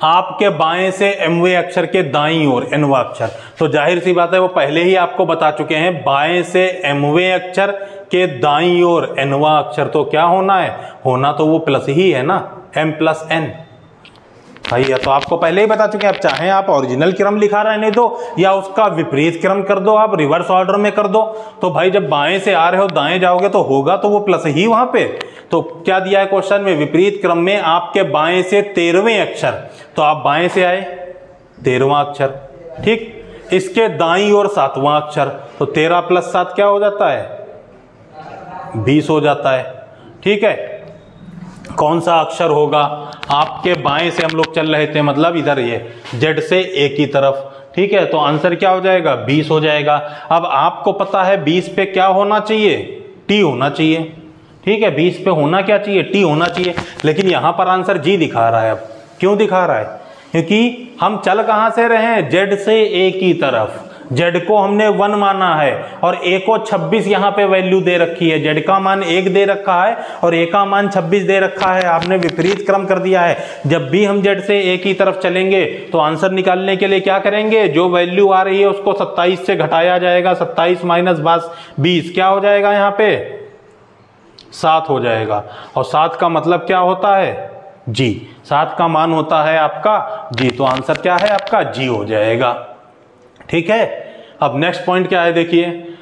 आपके बाएं से mवें अक्षर के दाईं ओर nवां अक्षर, तो जाहिर सी बात है वो पहले ही आपको बता चुके हैं, बाएं से mवें अक्षर के दाईं ओर nवां अक्षर तो क्या होना है, होना तो वो प्लस ही है ना, m प्लस n। भाई ये तो आपको पहले ही बता चुके हैं, आप चाहें आप ओरिजिनल क्रम लिखा रहने दो या उसका विपरीत क्रम कर दो, आप रिवर्स ऑर्डर में कर दो। तो भाई जब बाएं से आ रहे हो दाएं जाओगे तो होगा तो वो प्लस ही वहां पे। तो क्या दिया है क्वेश्चन में, विपरीत क्रम में आपके बाएं से 13वें अक्षर, तो आप बाएं से आए 13वां अक्षर, ठीक। इसके दाईं ओर 7वां अक्षर, तो 13 + 7 क्या हो जाता है, 20 हो जाता है, ठीक है। कौन सा अक्षर होगा, आपके बाएं से हम लोग चल रहे थे, मतलब इधर ये Z से A की तरफ, ठीक है। तो आंसर क्या हो जाएगा, 20 हो जाएगा। अब आपको पता है 20 पे क्या होना चाहिए, T होना चाहिए, ठीक है। 20 पे होना क्या चाहिए, T होना चाहिए। लेकिन यहां पर आंसर G दिखा रहा है। अब क्यों दिखा रहा है, क्योंकि हम चल कहां से रहे हैं, Z से A की तरफ। Z को हमने 1 माना है और A को 26 यहाँ पे वैल्यू दे रखी है। Z का मान 1 दे रखा है और A का मान 26 दे रखा है। आपने विपरीत क्रम कर दिया है। जब भी हम Z से A की तरफ चलेंगे तो आंसर निकालने के लिए क्या करेंगे, जो वैल्यू आ रही है उसको 27 से घटाया जाएगा। 27 - 20 क्या हो जाएगा, यहाँ पे 7 हो जाएगा। और 7 का मतलब क्या होता है, G। 7 का मान होता है आपका G, तो आंसर क्या है आपका G हो जाएगा, ठीक है। अब नेक्स्ट पॉइंट क्या है, देखिए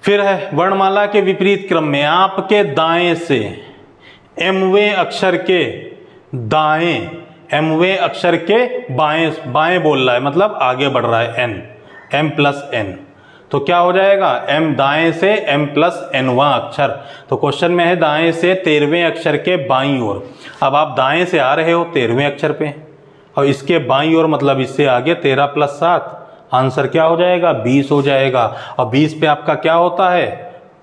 फिर है वर्णमाला के विपरीत क्रम में आपके दाएं से mवें अक्षर के दाएं, mवें अक्षर के बाएं, बाएं बोल रहा है मतलब आगे बढ़ रहा है, m + n, तो क्या हो जाएगा, m दाएं से m + nवां अक्षर। तो क्वेश्चन में है दाएं से 13वें अक्षर के बाईं ओर। अब आप दाएं से आ रहे हो 13वें अक्षर पे और इसके बाईं ओर मतलब इससे आगे 13 + 7, आंसर क्या हो जाएगा, 20 हो जाएगा। और 20 पे आपका क्या होता है,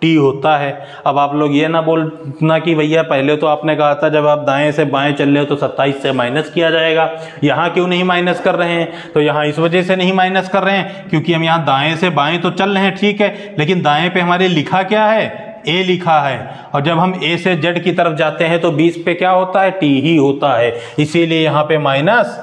T होता है। अब आप लोग ये ना बोलना कि भैया पहले तो आपने कहा था जब आप दाएं से बाएं चल रहे हो तो 27 से माइनस किया जाएगा, यहाँ क्यों नहीं माइनस कर रहे हैं। तो यहाँ इस वजह से नहीं माइनस कर रहे हैं क्योंकि हम यहाँ दाएं से बाएं तो चल रहे हैं, ठीक है, लेकिन दाएं पे हमारे लिखा क्या है, A लिखा है। और जब हम A से Z की तरफ जाते हैं तो 20 पे क्या होता है, T ही होता है, इसीलिए यहाँ पे माइनस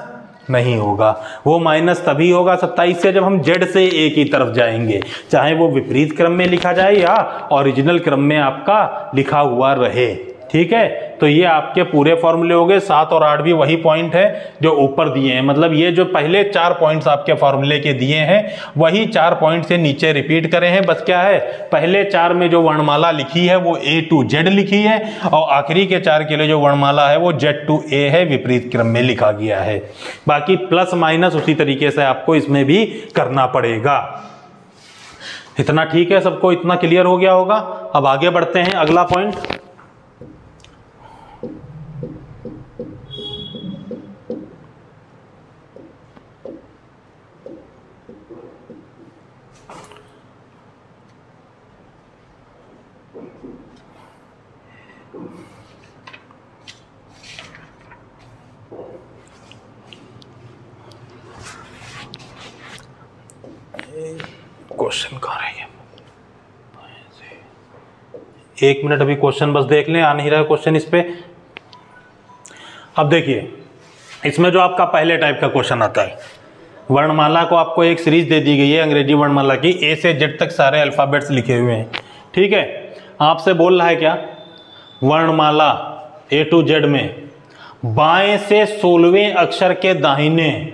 नहीं होगा। वो माइनस तभी होगा 27 से जब हम Z से A की तरफ जाएंगे, चाहे वो विपरीत क्रम में लिखा जाए या ओरिजिनल क्रम में आपका लिखा हुआ रहे, ठीक है। तो ये आपके पूरे फॉर्मूले हो गए। 7 और 8 भी वही पॉइंट है जो ऊपर दिए हैं, मतलब ये जो पहले 4 पॉइंट्स आपके फॉर्मूले के दिए हैं वही 4 पॉइंट से नीचे रिपीट करे हैं। बस क्या है, पहले 4 में जो वर्णमाला लिखी है वो A to Z लिखी है और आखिरी के 4 के लिए जो वर्णमाला है वो Z to A है, विपरीत क्रम में लिखा गया है। बाकी प्लस माइनस उसी तरीके से आपको इसमें भी करना पड़ेगा। इतना ठीक है, सबको इतना क्लियर हो गया होगा। अब आगे बढ़ते हैं, अगला पॉइंट। क्वेश्चन कहाँ रह गया, 1 मिनट अभी क्वेश्चन बस देख लें, आ नहीं रहा क्वेश्चन इस पे। अब देखिए इसमें जो आपका पहले टाइप का क्वेश्चन आता है, वर्णमाला को आपको एक सीरीज दे दी गई है अंग्रेजी वर्णमाला की, A से Z तक सारे अल्फाबेट्स लिखे हुए हैं, ठीक है। आपसे बोल रहा है क्या, वर्णमाला A to Z में बाएं से 16वें अक्षर के दाहिने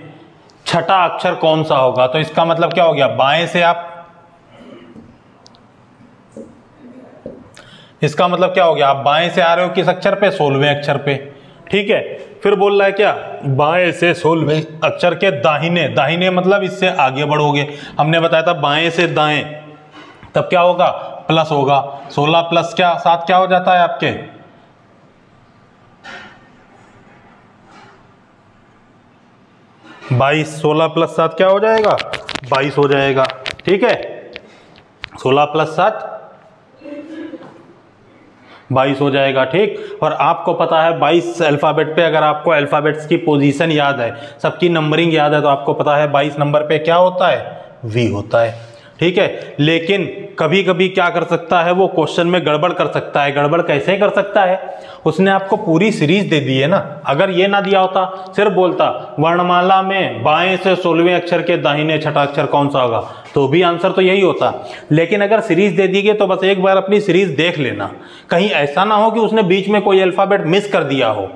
छठा अक्षर कौन सा होगा। तो इसका मतलब क्या हो गया, बाएं से आप, इसका मतलब क्या हो गया, आप बाएं से आ रहे हो किस अक्षर पे, 16वें अक्षर पे, ठीक है। फिर बोल रहा है क्या, बाएं से 16वें अक्षर के दाहिने, दाहिने मतलब इससे आगे बढ़ोगे। हमने बताया था बाएं से दाएं, तब क्या होगा, प्लस होगा। 16 + क्या 7 क्या हो जाता है आपके, 22। 16 + 7 क्या हो जाएगा, 22 हो जाएगा, ठीक है। 16 + 7 22 हो जाएगा, ठीक। और आपको पता है 22 अल्फाबेट पे, अगर आपको अल्फाबेट्स की पोजीशन याद है, सबकी नंबरिंग याद है, तो आपको पता है 22 नंबर पे क्या होता है, V होता है, ठीक है। लेकिन कभी कभी क्या कर सकता है वो क्वेश्चन में गड़बड़ कर सकता है। गड़बड़ कैसे कर सकता है, उसने आपको पूरी सीरीज दे दी है ना। अगर ये ना दिया होता, सिर्फ बोलता वर्णमाला में बाएं से 16वें अक्षर के दाहिने छठा अक्षर कौन सा होगा, तो भी आंसर तो यही होता। लेकिन अगर सीरीज दे दी गई तो बस एक बार अपनी सीरीज देख लेना, कहीं ऐसा ना हो कि उसने बीच में कोई अल्फाबेट मिस कर दिया हो।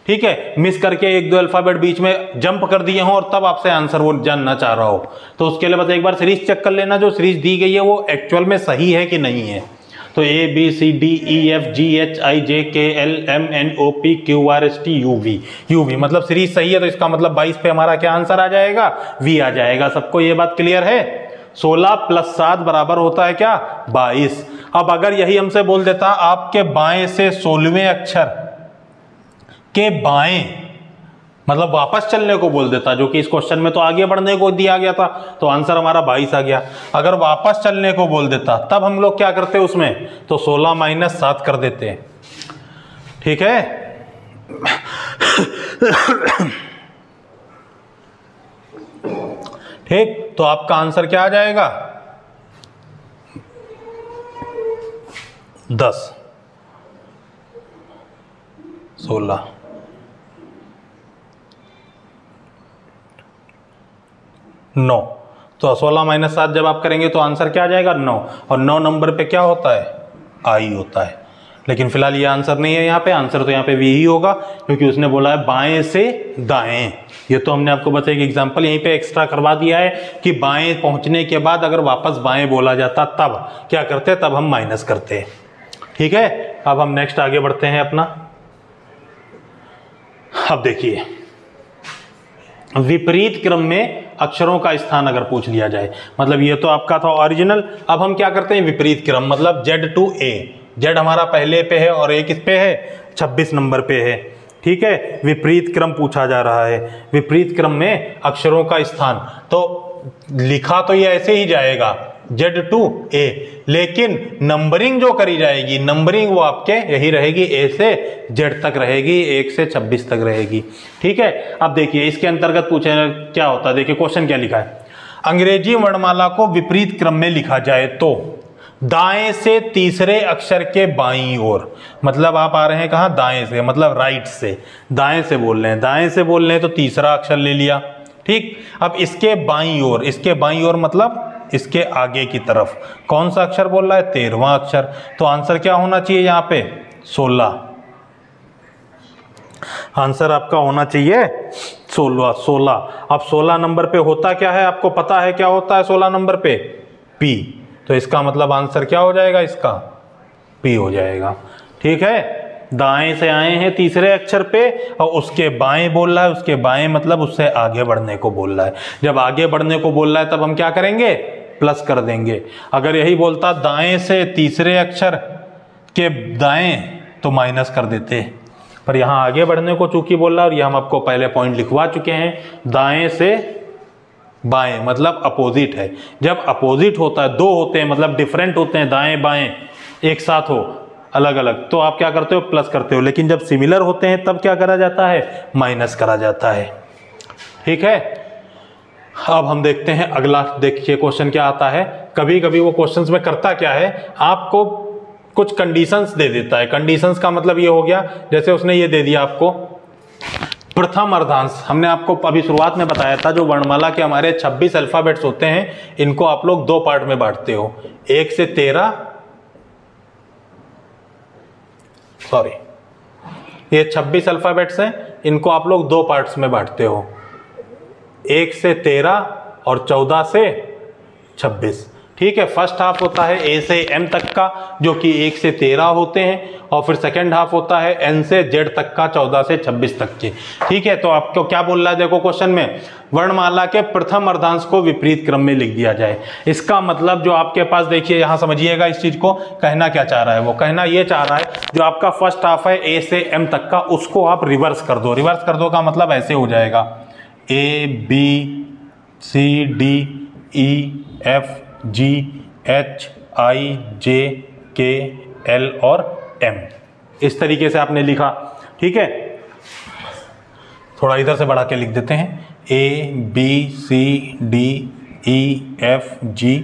ठीक है, मिस करके एक दो अल्फाबेट बीच में जंप कर दिए हों और तब आपसे आंसर वो जानना चाह रहा हो। तो उसके लिए बस एक बार सीरीज चेक कर लेना, जो सीरीज दी गई है वो एक्चुअल में सही है कि नहीं है। तो ABCDEFGHIJKLMNOPQRSTUV, UV मतलब सीरीज सही है, तो इसका मतलब 22 पे हमारा क्या आंसर आ जाएगा, V आ जाएगा। सबको ये बात क्लियर है? 16 + 7 बराबर होता है क्या, 22। अब अगर यही हमसे बोल देता आपके बाएं से 16वें अक्षर के बाएं, मतलब वापस चलने को बोल देता, जो कि इस क्वेश्चन में तो आगे बढ़ने को दिया गया था, तो आंसर हमारा 22 आ गया। अगर वापस चलने को बोल देता तब हम लोग क्या करते उसमें, तो 16 - 7 कर देते। ठीक है, ठीक, तो आपका आंसर क्या आ जाएगा, 10, 16। नौ, तो 16 - 7 जब आप करेंगे तो आंसर क्या आ जाएगा, 9। और 9 नंबर पे क्या होता है, आई होता है। लेकिन फिलहाल ये आंसर नहीं है, यहाँ पे आंसर तो यहाँ पे भी ही होगा, क्योंकि उसने बोला है बाएं से दाएं। ये तो हमने आपको बस एक एग्जांपल यहीं पे एक्स्ट्रा करवा दिया है कि बाएं पहुंचने के बाद अगर वापस बाएं बोला जाता तब क्या करते, तब हम माइनस करते। ठीक है, अब हम नेक्स्ट आगे बढ़ते हैं अपना। अब देखिए, विपरीत क्रम में अक्षरों का स्थान अगर पूछ लिया जाए, मतलब ये तो आपका था ओरिजिनल, अब हम क्या करते हैं विपरीत क्रम, मतलब Z to A। Z हमारा पहले पे है और A किस पे है, 26 नंबर पे है। ठीक है, विपरीत क्रम पूछा जा रहा है। विपरीत क्रम में अक्षरों का स्थान, तो लिखा तो ये ऐसे ही जाएगा Z to A, लेकिन नंबरिंग जो करी जाएगी, नंबरिंग वो आपके यही रहेगी, A से Z तक रहेगी, 1 से 26 तक रहेगी। ठीक है, अब देखिए इसके अंतर्गत पूछे क्या होता है, देखिए क्वेश्चन क्या लिखा है, अंग्रेजी वर्णमाला को विपरीत क्रम में लिखा जाए तो दाएं से तीसरे अक्षर के बाईं ओर, मतलब आप आ रहे हैं कहाँ, दाएं से, मतलब राइट से, दाएं से बोल रहे हैं, दाएं से बोल रहे हैं तो तीसरा अक्षर ले लिया। ठीक, अब इसके बाईं ओर, इसके बाईं ओर मतलब इसके आगे की तरफ कौन सा अक्षर बोल रहा है, 13वां अक्षर। तो आंसर क्या होना चाहिए यहाँ पे, 16। आंसर आपका होना चाहिए 16। अब 16 नंबर पे होता क्या है, आपको पता है क्या होता है 16 नंबर पे, P। तो इसका मतलब आंसर क्या हो जाएगा, इसका P हो जाएगा। ठीक है, दाएं से आए हैं तीसरे अक्षर पे और उसके बाएं बोल रहा है, उसके बाएं मतलब उससे आगे बढ़ने को बोल रहा है। जब आगे बढ़ने को बोल रहा है तब हम क्या करेंगे, प्लस कर देंगे। अगर यही बोलता दाएं से तीसरे अक्षर के दाएं तो माइनस कर देते, पर यहां आगे बढ़ने को चूंकि बोल रहा है, और ये हम आपको पहले पॉइंट लिखवा चुके हैं, दाएं से बाएं मतलब अपोजिट है। जब अपोजिट होता है, दो होते हैं मतलब डिफरेंट होते हैं, दाएं बाएं एक साथ हो अलग अलग, तो आप क्या करते हो, प्लस करते हो। लेकिन जब सिमिलर होते हैं तब क्या करा जाता है, माइनस करा जाता है। ठीक है, अब हम देखते हैं अगला। देखिए क्वेश्चन क्या आता है, कभी कभी वो क्वेश्चंस में करता क्या है, आपको कुछ कंडीशंस दे देता है। कंडीशंस का मतलब ये हो गया, जैसे उसने ये दे दिया आपको प्रथम अर्धांश। हमने आपको अभी शुरुआत में बताया था, जो वर्णमाला के हमारे 26 अल्फाबेट्स होते हैं, इनको आप लोग दो पार्ट में बांटते हो, 1 से 13, सॉरी ये 26 अल्फाबेट्स हैं, इनको आप लोग दो पार्ट्स में बांटते हो, 1 से 13 और 14 से 26। ठीक है, फर्स्ट हाफ होता है A से M तक का, जो कि 1 से 13 होते हैं, और फिर सेकंड हाफ होता है N से Z तक का, 14 से 26 तक के। ठीक है, तो आपको क्या बोल रहा है, देखो क्वेश्चन में, वर्णमाला के प्रथम अर्धांश को विपरीत क्रम में लिख दिया जाए। इसका मतलब जो आपके पास, देखिए यहां समझिएगा इस चीज को, कहना क्या चाह रहा है, वो कहना ये चाह रहा है, जो आपका फर्स्ट हाफ है A से M तक का, उसको आप रिवर्स कर दो। रिवर्स कर दो का मतलब ऐसे हो जाएगा, A B C D E F G H I J K L और M, इस तरीके से आपने लिखा। ठीक है, थोड़ा इधर से बढ़ा के लिख देते हैं, A B C D E F G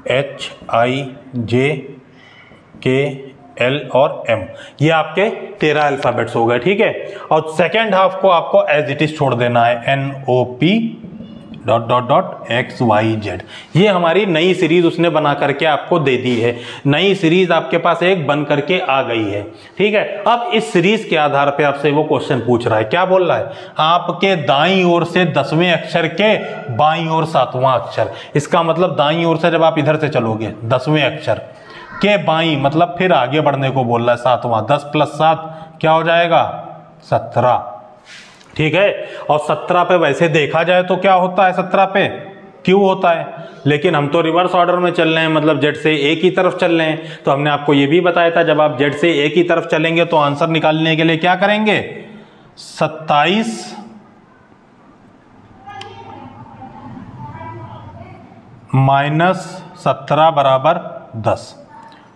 HIJKL और M, ये आपके 13 अल्फ़ाबेट्स हो गए, ठीक है। और सेकेंड हाफ को आपको एज इट इज छोड़ देना है, NOP ... XYZ। ये हमारी नई सीरीज उसने बना करके आपको दे दी है, नई सीरीज आपके पास एक बन करके आ गई है, ठीक है। अब इस सीरीज के आधार पे आपसे वो क्वेश्चन पूछ रहा है, क्या बोल रहा है, आपके दाईं ओर से 10वें अक्षर के बाईं ओर 7वां अक्षर। इसका मतलब दाईं ओर से जब आप इधर से चलोगे 10वें अक्षर के बाईं, मतलब फिर आगे बढ़ने को बोल रहा है 7वां, 10 + 7 क्या हो जाएगा 17, ठीक है। और 17 पे वैसे देखा जाए तो क्या होता है 17 पे Q होता है, लेकिन हम तो रिवर्स ऑर्डर में चल रहे हैं, मतलब Z से A की तरफ चल रहे हैं। तो हमने आपको ये भी बताया था जब आप Z से A की तरफ चलेंगे तो आंसर निकालने के लिए क्या करेंगे, 27 - 17 = 10,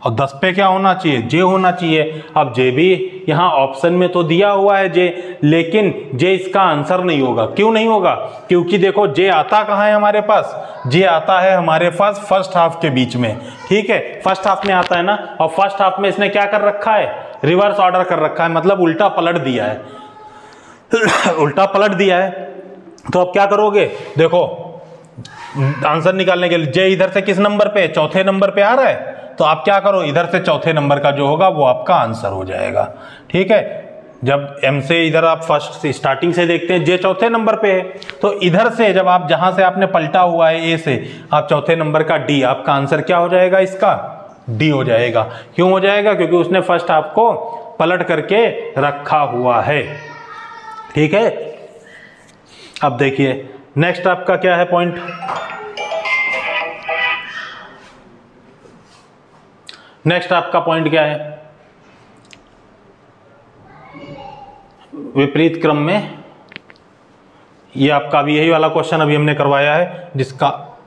और 10 पे क्या होना चाहिए, J होना चाहिए। अब J भी यहाँ ऑप्शन में तो दिया हुआ है J, लेकिन J इसका आंसर नहीं होगा। क्यों नहीं होगा, क्योंकि देखो J आता कहाँ है हमारे पास, J आता है हमारे पास फर्स्ट हाफ के बीच में, ठीक है, फर्स्ट हाफ में आता है ना। और फर्स्ट हाफ में इसने क्या कर रखा है, रिवर्स ऑर्डर कर रखा है, मतलब उल्टा पलट दिया है उल्टा पलट दिया है। तो अब क्या करोगे, देखो आंसर निकालने के लिए J इधर से किस नंबर पे, चौथे नंबर पे आ रहा है, तो आप क्या करो, इधर से चौथे नंबर का जो होगा वो आपका आंसर हो जाएगा, ठीक है। जब M से इधर आप फर्स्ट स्टार्टिंग से देखते हैं J चौथे नंबर पे है, तो इधर से जब आप जहां से आपने पलटा हुआ है A से, आप चौथे नंबर का D, आपका आंसर क्या हो जाएगा, इसका D हो जाएगा। क्यों हो जाएगा, क्योंकि उसने फर्स्ट हाफ को पलट करके रखा हुआ है, ठीक है। अब देखिए नेक्स्ट आपका क्या है पॉइंट, नेक्स्ट आपका पॉइंट क्या है, विपरीत क्रम में। ये आपका अभी यही वाला क्वेश्चन अभी हमने करवाया है, जिसका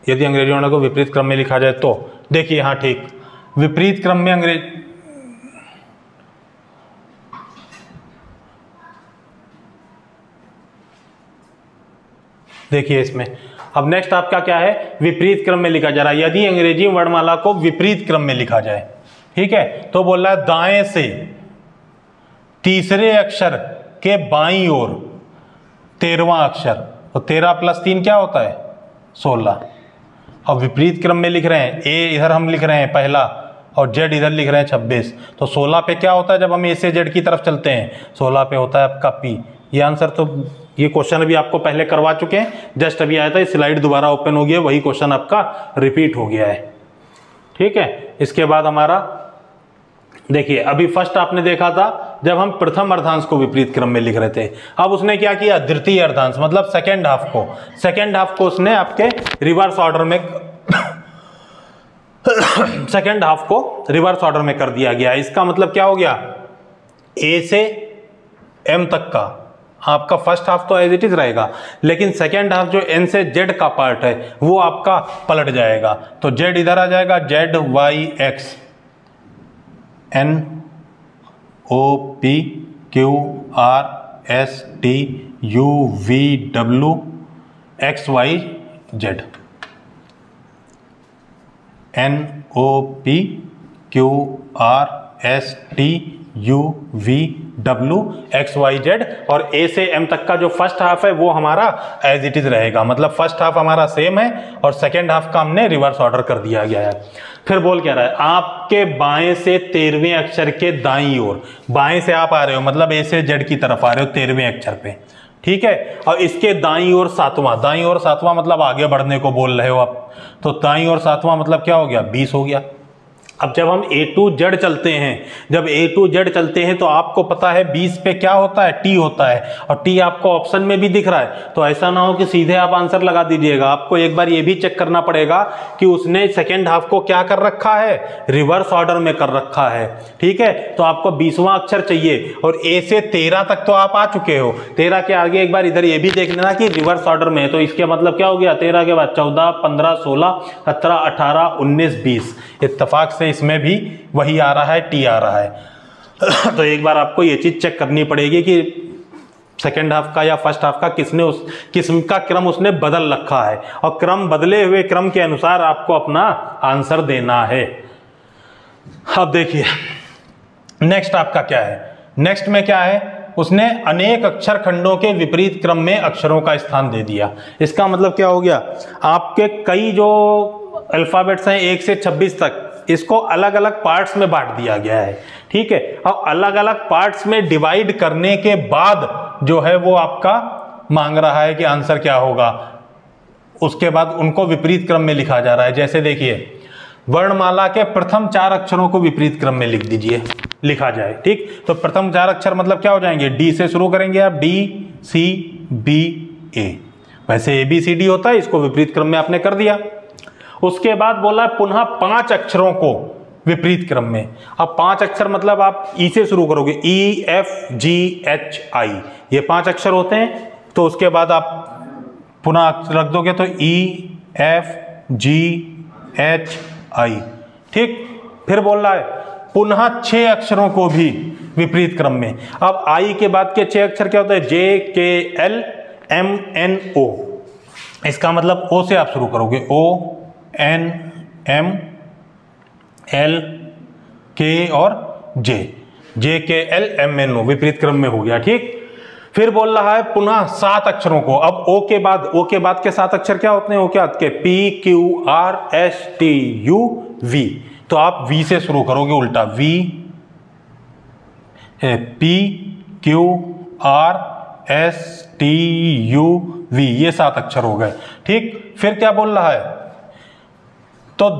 यदि अंग्रेजी वर्णों को विपरीत क्रम में लिखा जाए तो देखिए, हाँ ठीक, विपरीत क्रम में अंग्रेजी, देखिए इसमें अब नेक्स्ट आपका क्या है, विपरीत क्रम में लिखा जा रहा है। यदि अंग्रेजी वर्णमाला को विपरीत क्रम में लिखा जाए, ठीक है, तो बोल रहा है दाएं से तीसरे अक्षर के बाईं ओर 13वां अक्षर, तो 13 + 3 क्या होता है 16। अब विपरीत क्रम में लिख रहे हैं, A इधर हम लिख रहे हैं पहला और Z इधर लिख रहे हैं 26, तो 16 पे क्या होता है जब हम A से Z की तरफ चलते हैं, 16 पे होता है आपका P। ये आंसर तो ये क्वेश्चन अभी आपको पहले करवा चुके हैं, जस्ट अभी आया था, स्लाइड दोबारा ओपन हो गया, वही क्वेश्चन आपका रिपीट हो गया है, ठीक है। इसके बाद हमारा देखिए, अभी फर्स्ट आपने देखा था जब हम प्रथम अर्धांश को विपरीत क्रम में लिख रहे थे। अब उसने क्या किया, द्वितीय अर्धांश मतलब सेकेंड हाफ को उसने आपके रिवर्स ऑर्डर में सेकेंड हाफ को रिवर्स ऑर्डर में कर दिया गया। इसका मतलब क्या हो गया, A से M तक का आपका फर्स्ट हाफ तो एज इट इज रहेगा, लेकिन सेकेंड हाफ जो N से Z का पार्ट है वो आपका पलट जाएगा। तो Z इधर आ जाएगा, ZYX NOPQRSTUVWXYZ, NOPQRSTUVWXYZ, और A से M तक का जो फर्स्ट हाफ है वो हमारा एज इट इज रहेगा, मतलब फर्स्ट हाफ हमारा सेम है और सेकेंड हाफ का हमने रिवर्स ऑर्डर कर दिया गया है। फिर बोल क्या रहा है, आपके बाएं से 13वें अक्षर के दाईं ओर, बाएं से आप आ रहे हो मतलब A से Z की तरफ आ रहे हो 13वें अक्षर पे, ठीक है, और इसके दाईं ओर 7वां मतलब आगे बढ़ने को बोल रहे हो आप, तो दाईं ओर 7वां मतलब क्या हो गया 20 हो गया। अब जब हम A to Z चलते हैं, जब A to Z चलते हैं तो आपको पता है 20 पे क्या होता है, T होता है, और T आपको ऑप्शन में भी दिख रहा है। तो ऐसा ना हो कि सीधे आप आंसर लगा दीजिएगा, आपको एक बार ये भी चेक करना पड़ेगा कि उसने सेकेंड हाफ को क्या कर रखा है, रिवर्स ऑर्डर में कर रखा है, ठीक है। तो आपको 20वां अक्षर चाहिए और A से 13 तक तो आप आ चुके हो, 13 के आगे एक बार इधर ये भी देख लेना कि रिवर्स ऑर्डर में है। तो इसके मतलब क्या हो गया, 13 के बाद 14, 15, 16, 17, 18, 19, 20, इत्तेफाक से इसमें भी वही आ रहा है, T आ रहा है। तो एक बार आपको ये चीज चेक करनी पड़ेगी कि सेकेंड हाफ का या फर्स्ट हाफ का किसने उस किस्म का क्रम उसने बदल रखा है, और क्रम बदले हुए क्रम के अनुसार आपको अपना आंसर देना है। अब देखिए नेक्स्ट आपका क्या है, नेक्स्ट में क्या है, उसने अनेक अक्षर खंडों के विपरीत क्रम में अक्षरों का स्थान दे दिया। इसका मतलब क्या हो गया, आपके कई जो अल्फाबेट्स हैं 1 से 26 तक, इसको अलग अलग पार्ट्स में बांट दिया गया है, ठीक है। और अलग अलग पार्ट्स में डिवाइड करने के बाद जो है वो आपका मांग रहा है कि आंसर क्या होगा, उसके बाद उनको विपरीत क्रम में लिखा जा रहा है। जैसे देखिए वर्णमाला के प्रथम 4 अक्षरों को विपरीत क्रम में लिख दीजिए, लिखा जाए, ठीक। तो प्रथम 4 अक्षर मतलब क्या हो जाएंगे, डी से शुरू करेंगे आप, डी सी बी ए, वैसे ए बी सी डी होता है, इसको विपरीत क्रम में आपने कर दिया। उसके बाद बोला पुनः 5 अक्षरों को विपरीत क्रम में। अब 5 अक्षर मतलब आप ई से शुरू करोगे, E F G H I, ये 5 अक्षर होते हैं। तो उसके बाद आप पुनः रख दोगे तो E F G H I, ठीक। फिर बोल रहा है पुनः 6 अक्षरों को भी विपरीत क्रम में। अब आई के बाद के 6 अक्षर क्या होते हैं, जे के एल एम एन ओ, इसका मतलब ओ से आप शुरू करोगे, ओ एन एम एल के और जे, जे के एल एम एन ओ, विपरीत क्रम में हो गया, ठीक। फिर बोल रहा है पुनः 7 अक्षरों को। अब ओ के बाद के 7 अक्षर क्या होते हैं, ओ क्या होते हैं, P Q R S T U V. तो आप वी से शुरू करोगे उल्टा, V P Q R S T U V, ये 7 अक्षर हो गए, ठीक। फिर क्या बोल रहा है, तो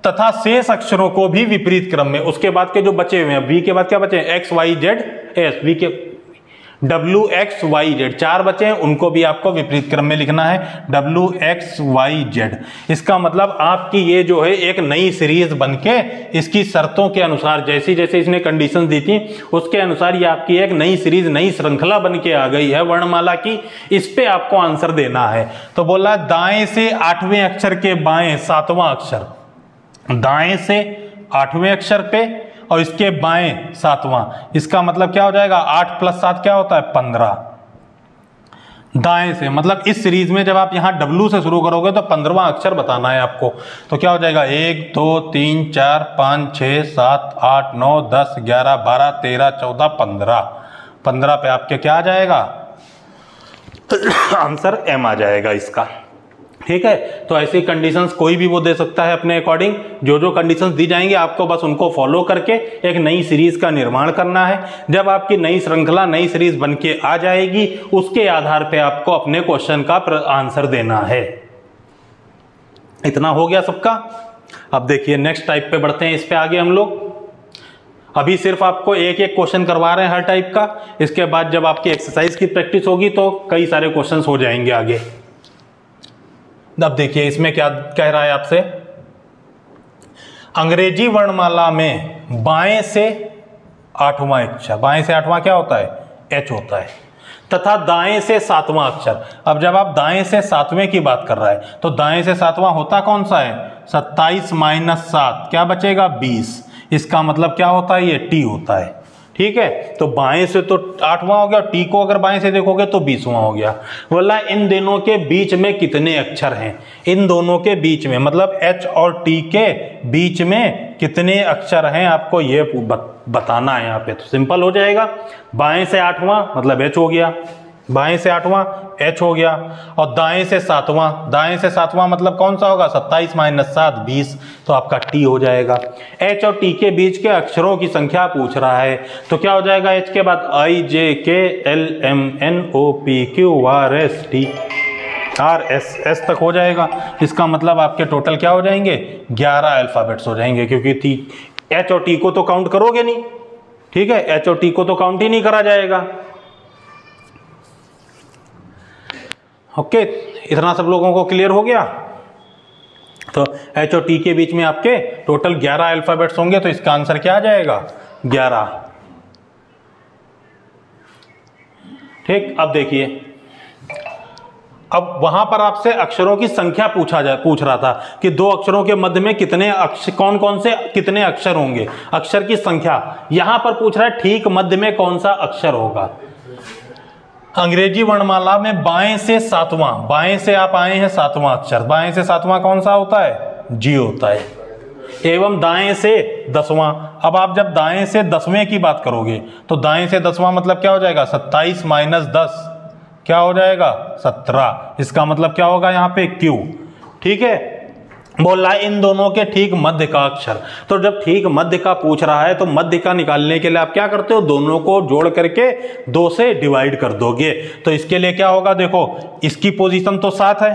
तथा शेष अक्षरों को भी विपरीत क्रम में। उसके बाद के जो बचे हुए हैं, वी के बाद क्या बचे हैं, X Y Z S, V K W X Y Z, 4 बचे हैं, उनको भी आपको विपरीत क्रम में लिखना है, डब्ल्यू एक्स वाई जेड। इसका मतलब आपकी ये जो है एक नई सीरीज बनके इसकी शर्तों के अनुसार, जैसी जैसे इसने कंडीशंस दी थी उसके अनुसार ये आपकी एक नई सीरीज, नई श्रृंखला बनके आ गई है वर्णमाला की। इस पे आपको आंसर देना है। तो बोला दाएं से 8वें अक्षर के बाएं 7वां अक्षर, दाएं से 8वें अक्षर पे और इसके बाएं 7वां, इसका मतलब क्या हो जाएगा, 8 + 7 क्या होता है, 15। दाएं से मतलब इस सीरीज में जब आप यहां डब्ल्यू से शुरू करोगे तो 15वां अक्षर बताना है आपको। तो क्या हो जाएगा, 1 2 3 4 5 6 7 8 9 10 11 12 13 14 15, 15 पे आपके क्या आ जाएगा, आंसर एम आ जाएगा इसका, ठीक है। तो ऐसी कंडीशंस कोई भी वो दे सकता है अपने अकॉर्डिंग। जो जो कंडीशंस दी जाएंगे आपको बस उनको फॉलो करके एक नई सीरीज का निर्माण करना है। जब आपकी नई श्रृंखला, नई सीरीज बनके आ जाएगी, उसके आधार पे आपको अपने क्वेश्चन का आंसर देना है। इतना हो गया सबका। अब देखिए नेक्स्ट टाइप पे बढ़ते हैं, इस पे आगे हम लोग अभी सिर्फ आपको एक एक क्वेश्चन करवा रहे हैं हर टाइप का। इसके बाद जब आपकी एक्सरसाइज की प्रैक्टिस होगी तो कई सारे क्वेश्चन हो जाएंगे आगे। अब देखिए इसमें क्या कह रहा है आपसे, अंग्रेजी वर्णमाला में बाएं से 8वां अक्षर, बाएं से 8वां क्या होता है, एच होता है, तथा दाएं से 7वां अक्षर। अब जब आप दाएं से 7वें की बात कर रहा है तो दाएं से 7वां होता कौन सा है, 27 - 7 क्या बचेगा, 20। इसका मतलब क्या होता है, ये टी होता है, ठीक है। तो बाएं से तो 8वां हो गया, टी को अगर बाएं से देखोगे तो 20वां हो गया। बोला इन दोनों के बीच में कितने अक्षर हैं, इन दोनों के बीच में मतलब एच और टी के बीच में कितने अक्षर हैं आपको ये बताना है। यहाँ पे तो सिंपल हो जाएगा, बाएं से 8वां मतलब एच हो गया, बाएं से 8वां एच हो गया, और दाएं से 7वां, दाएं से 7वां मतलब कौन सा होगा, 27 - 7 20, तो आपका टी हो जाएगा। एच और टी के बीच के अक्षरों की संख्या पूछ रहा है तो क्या हो जाएगा, एच के बाद I J K L M N O P Q R S T R S S तक हो जाएगा। इसका मतलब आपके टोटल क्या हो जाएंगे, 11 अल्फाबेट्स हो जाएंगे, क्योंकि एच और टी को तो काउंट करोगे नहीं, ठीक है, एच और टी को तो काउंट ही नहीं करा जाएगा। ओके, इतना सब लोगों को क्लियर हो गया। तो एच और टी के बीच में आपके टोटल 11 अल्फाबेट्स होंगे, तो इसका आंसर क्या आ जाएगा, 11, ठीक। अब देखिए, अब वहां पर आपसे अक्षरों की संख्या पूछ रहा था कि 2 अक्षरों के मध्य में कितने कौन कौन से कितने अक्षर होंगे, अक्षर की संख्या। यहां पर पूछ रहा है ठीक मध्य में कौन सा अक्षर होगा। अंग्रेजी वर्णमाला में बाएं से सातवां, बाएं से आप आए हैं सातवां अक्षर, बाएं से सातवां कौन सा होता है? जी होता है। एवं दाएं से दसवां, अब आप जब दाएं से दसवें की बात करोगे तो दाएं से दसवां मतलब क्या हो जाएगा? 27 माइनस 10 क्या हो जाएगा? 17। इसका मतलब क्या होगा यहाँ पे? क्यू। ठीक है, बोल रहा है इन दोनों के ठीक मध्य का अक्षर। तो जब ठीक मध्य का पूछ रहा है तो मध्य का निकालने के लिए आप क्या करते हो? दोनों को जोड़ करके 2 से डिवाइड कर दोगे। तो इसके लिए क्या होगा? देखो, इसकी पोजीशन तो 7 है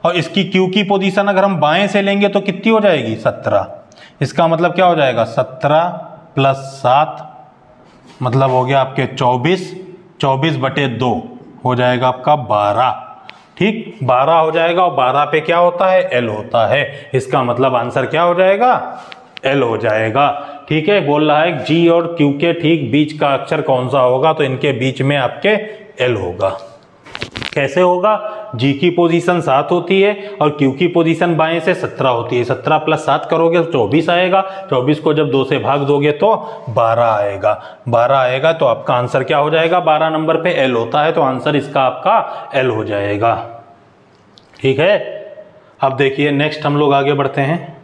और इसकी क्यू की पोजीशन अगर हम बाएं से लेंगे तो कितनी हो जाएगी? 17। इसका मतलब क्या हो जाएगा? 17 प्लस 7 मतलब हो गया आपके 24, 24/2 हो जाएगा आपका 12। ठीक, 12 हो जाएगा और 12 पे क्या होता है? एल होता है। इसका मतलब आंसर क्या हो जाएगा? एल हो जाएगा। ठीक है, बोल रहा है जी और क्यू के ठीक बीच का अक्षर कौन सा होगा? तो इनके बीच में आपके एल होगा। कैसे होगा? जी की पोजीशन 7 होती है और क्यू की पोजीशन बाएं से 17 होती है। 17 प्लस 7 करोगे तो 24 आएगा। 24 को जब 2 से भाग दोगे तो 12 आएगा। 12 आएगा तो आपका आंसर क्या हो जाएगा? 12 नंबर पे एल होता है, तो आंसर इसका आपका एल हो जाएगा। ठीक है, अब देखिए नेक्स्ट हम लोग आगे बढ़ते हैं।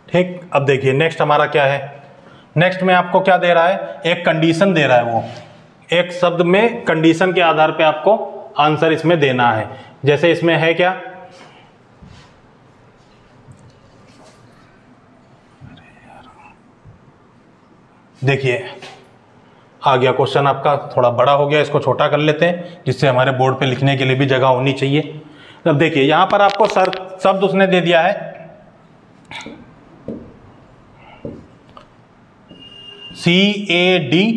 ठीक, अब देखिए नेक्स्ट हमारा क्या है। नेक्स्ट में आपको क्या दे रहा है? एक कंडीशन दे रहा है। वो एक शब्द में कंडीशन के आधार पे आपको आंसर इसमें देना है। जैसे इसमें है क्या? देखिए आ गया क्वेश्चन आपका, थोड़ा बड़ा हो गया, इसको छोटा कर लेते हैं जिससे हमारे बोर्ड पे लिखने के लिए भी जगह होनी चाहिए। अब देखिए यहां पर आपको शब्द उसने दे दिया है CADMP।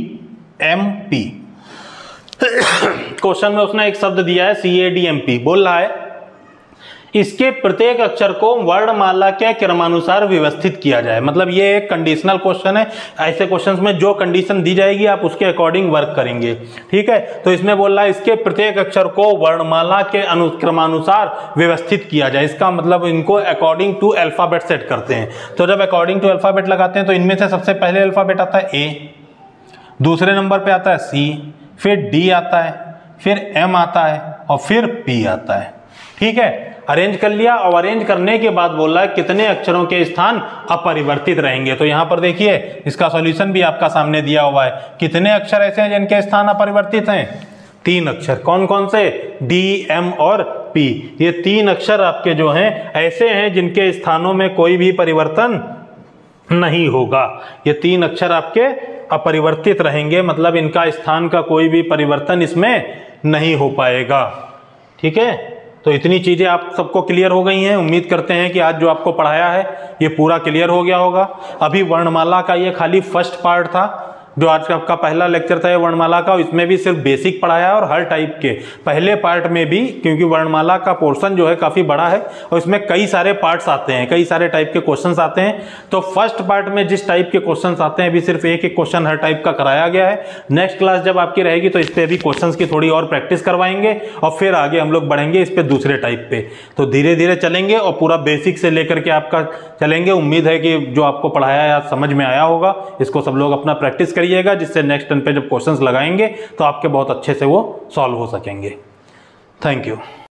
क्वेश्चन में उसने एक शब्द दिया है CADMP। बोल रहा है इसके प्रत्येक अक्षर को वर्णमाला के क्रमानुसार व्यवस्थित किया जाए। मतलब ये एक कंडीशनल क्वेश्चन है। ऐसे क्वेश्चंस में जो कंडीशन दी जाएगी आप उसके अकॉर्डिंग वर्क करेंगे। ठीक है, तो इसमें बोल रहा है इसके प्रत्येक अक्षर को वर्णमाला के अनुक्रमानुसार व्यवस्थित किया जाए। इसका मतलब इनको अकॉर्डिंग टू अल्फाबेट सेट करते हैं। तो जब अकॉर्डिंग टू अल्फाबेट लगाते हैं तो इनमें से सबसे पहले अल्फाबेट आता है A, दूसरे नंबर पे आता है C, फिर D आता है, फिर M आता है और फिर P आता है। ठीक है, अरेंज कर लिया और अरेंज करने के बाद बोल रहा है कितने अक्षरों के स्थान अपरिवर्तित रहेंगे। तो यहां पर देखिए इसका सॉल्यूशन भी आपका सामने दिया हुआ है। कितने अक्षर ऐसे हैं जिनके स्थान अपरिवर्तित हैं? 3 अक्षर। कौन कौन से? D, M और P। ये 3 अक्षर आपके जो हैं ऐसे हैं जिनके स्थानों में कोई भी परिवर्तन नहीं होगा। ये 3 अक्षर आपके अपरिवर्तित रहेंगे, मतलब इनका स्थान का कोई भी परिवर्तन इसमें नहीं हो पाएगा। ठीक है, तो इतनी चीजें आप सबको क्लियर हो गई हैं। उम्मीद करते हैं कि आज जो आपको पढ़ाया है ये पूरा क्लियर हो गया होगा। अभी वर्णमाला का ये खाली फर्स्ट पार्ट था, जो आज का आपका पहला लेक्चर था ये वर्णमाला का। इसमें भी सिर्फ बेसिक पढ़ाया है और हर टाइप के पहले पार्ट में भी, क्योंकि वर्णमाला का पोर्शन जो है काफी बड़ा है और इसमें कई सारे पार्ट्स आते हैं, कई सारे टाइप के क्वेश्चंस आते हैं। तो फर्स्ट पार्ट में जिस टाइप के क्वेश्चंस आते हैं अभी सिर्फ एक एक क्वेश्चन हर टाइप का कराया गया है। नेक्स्ट क्लास जब आपकी रहेगी तो इस पर भी क्वेश्चन की थोड़ी और प्रैक्टिस करवाएंगे और फिर आगे हम लोग बढ़ेंगे इस पे दूसरे टाइप पे। तो धीरे धीरे चलेंगे और पूरा बेसिक से लेकर के आपका चलेंगे। उम्मीद है कि जो आपको पढ़ाया है आज समझ में आया होगा। इसको सब लोग अपना प्रैक्टिस करिएगा, जिससे नेक्स्ट टर्न पे जब क्वेश्चंस लगाएंगे तो आपके बहुत अच्छे से वो सॉल्व हो सकेंगे। Thank you.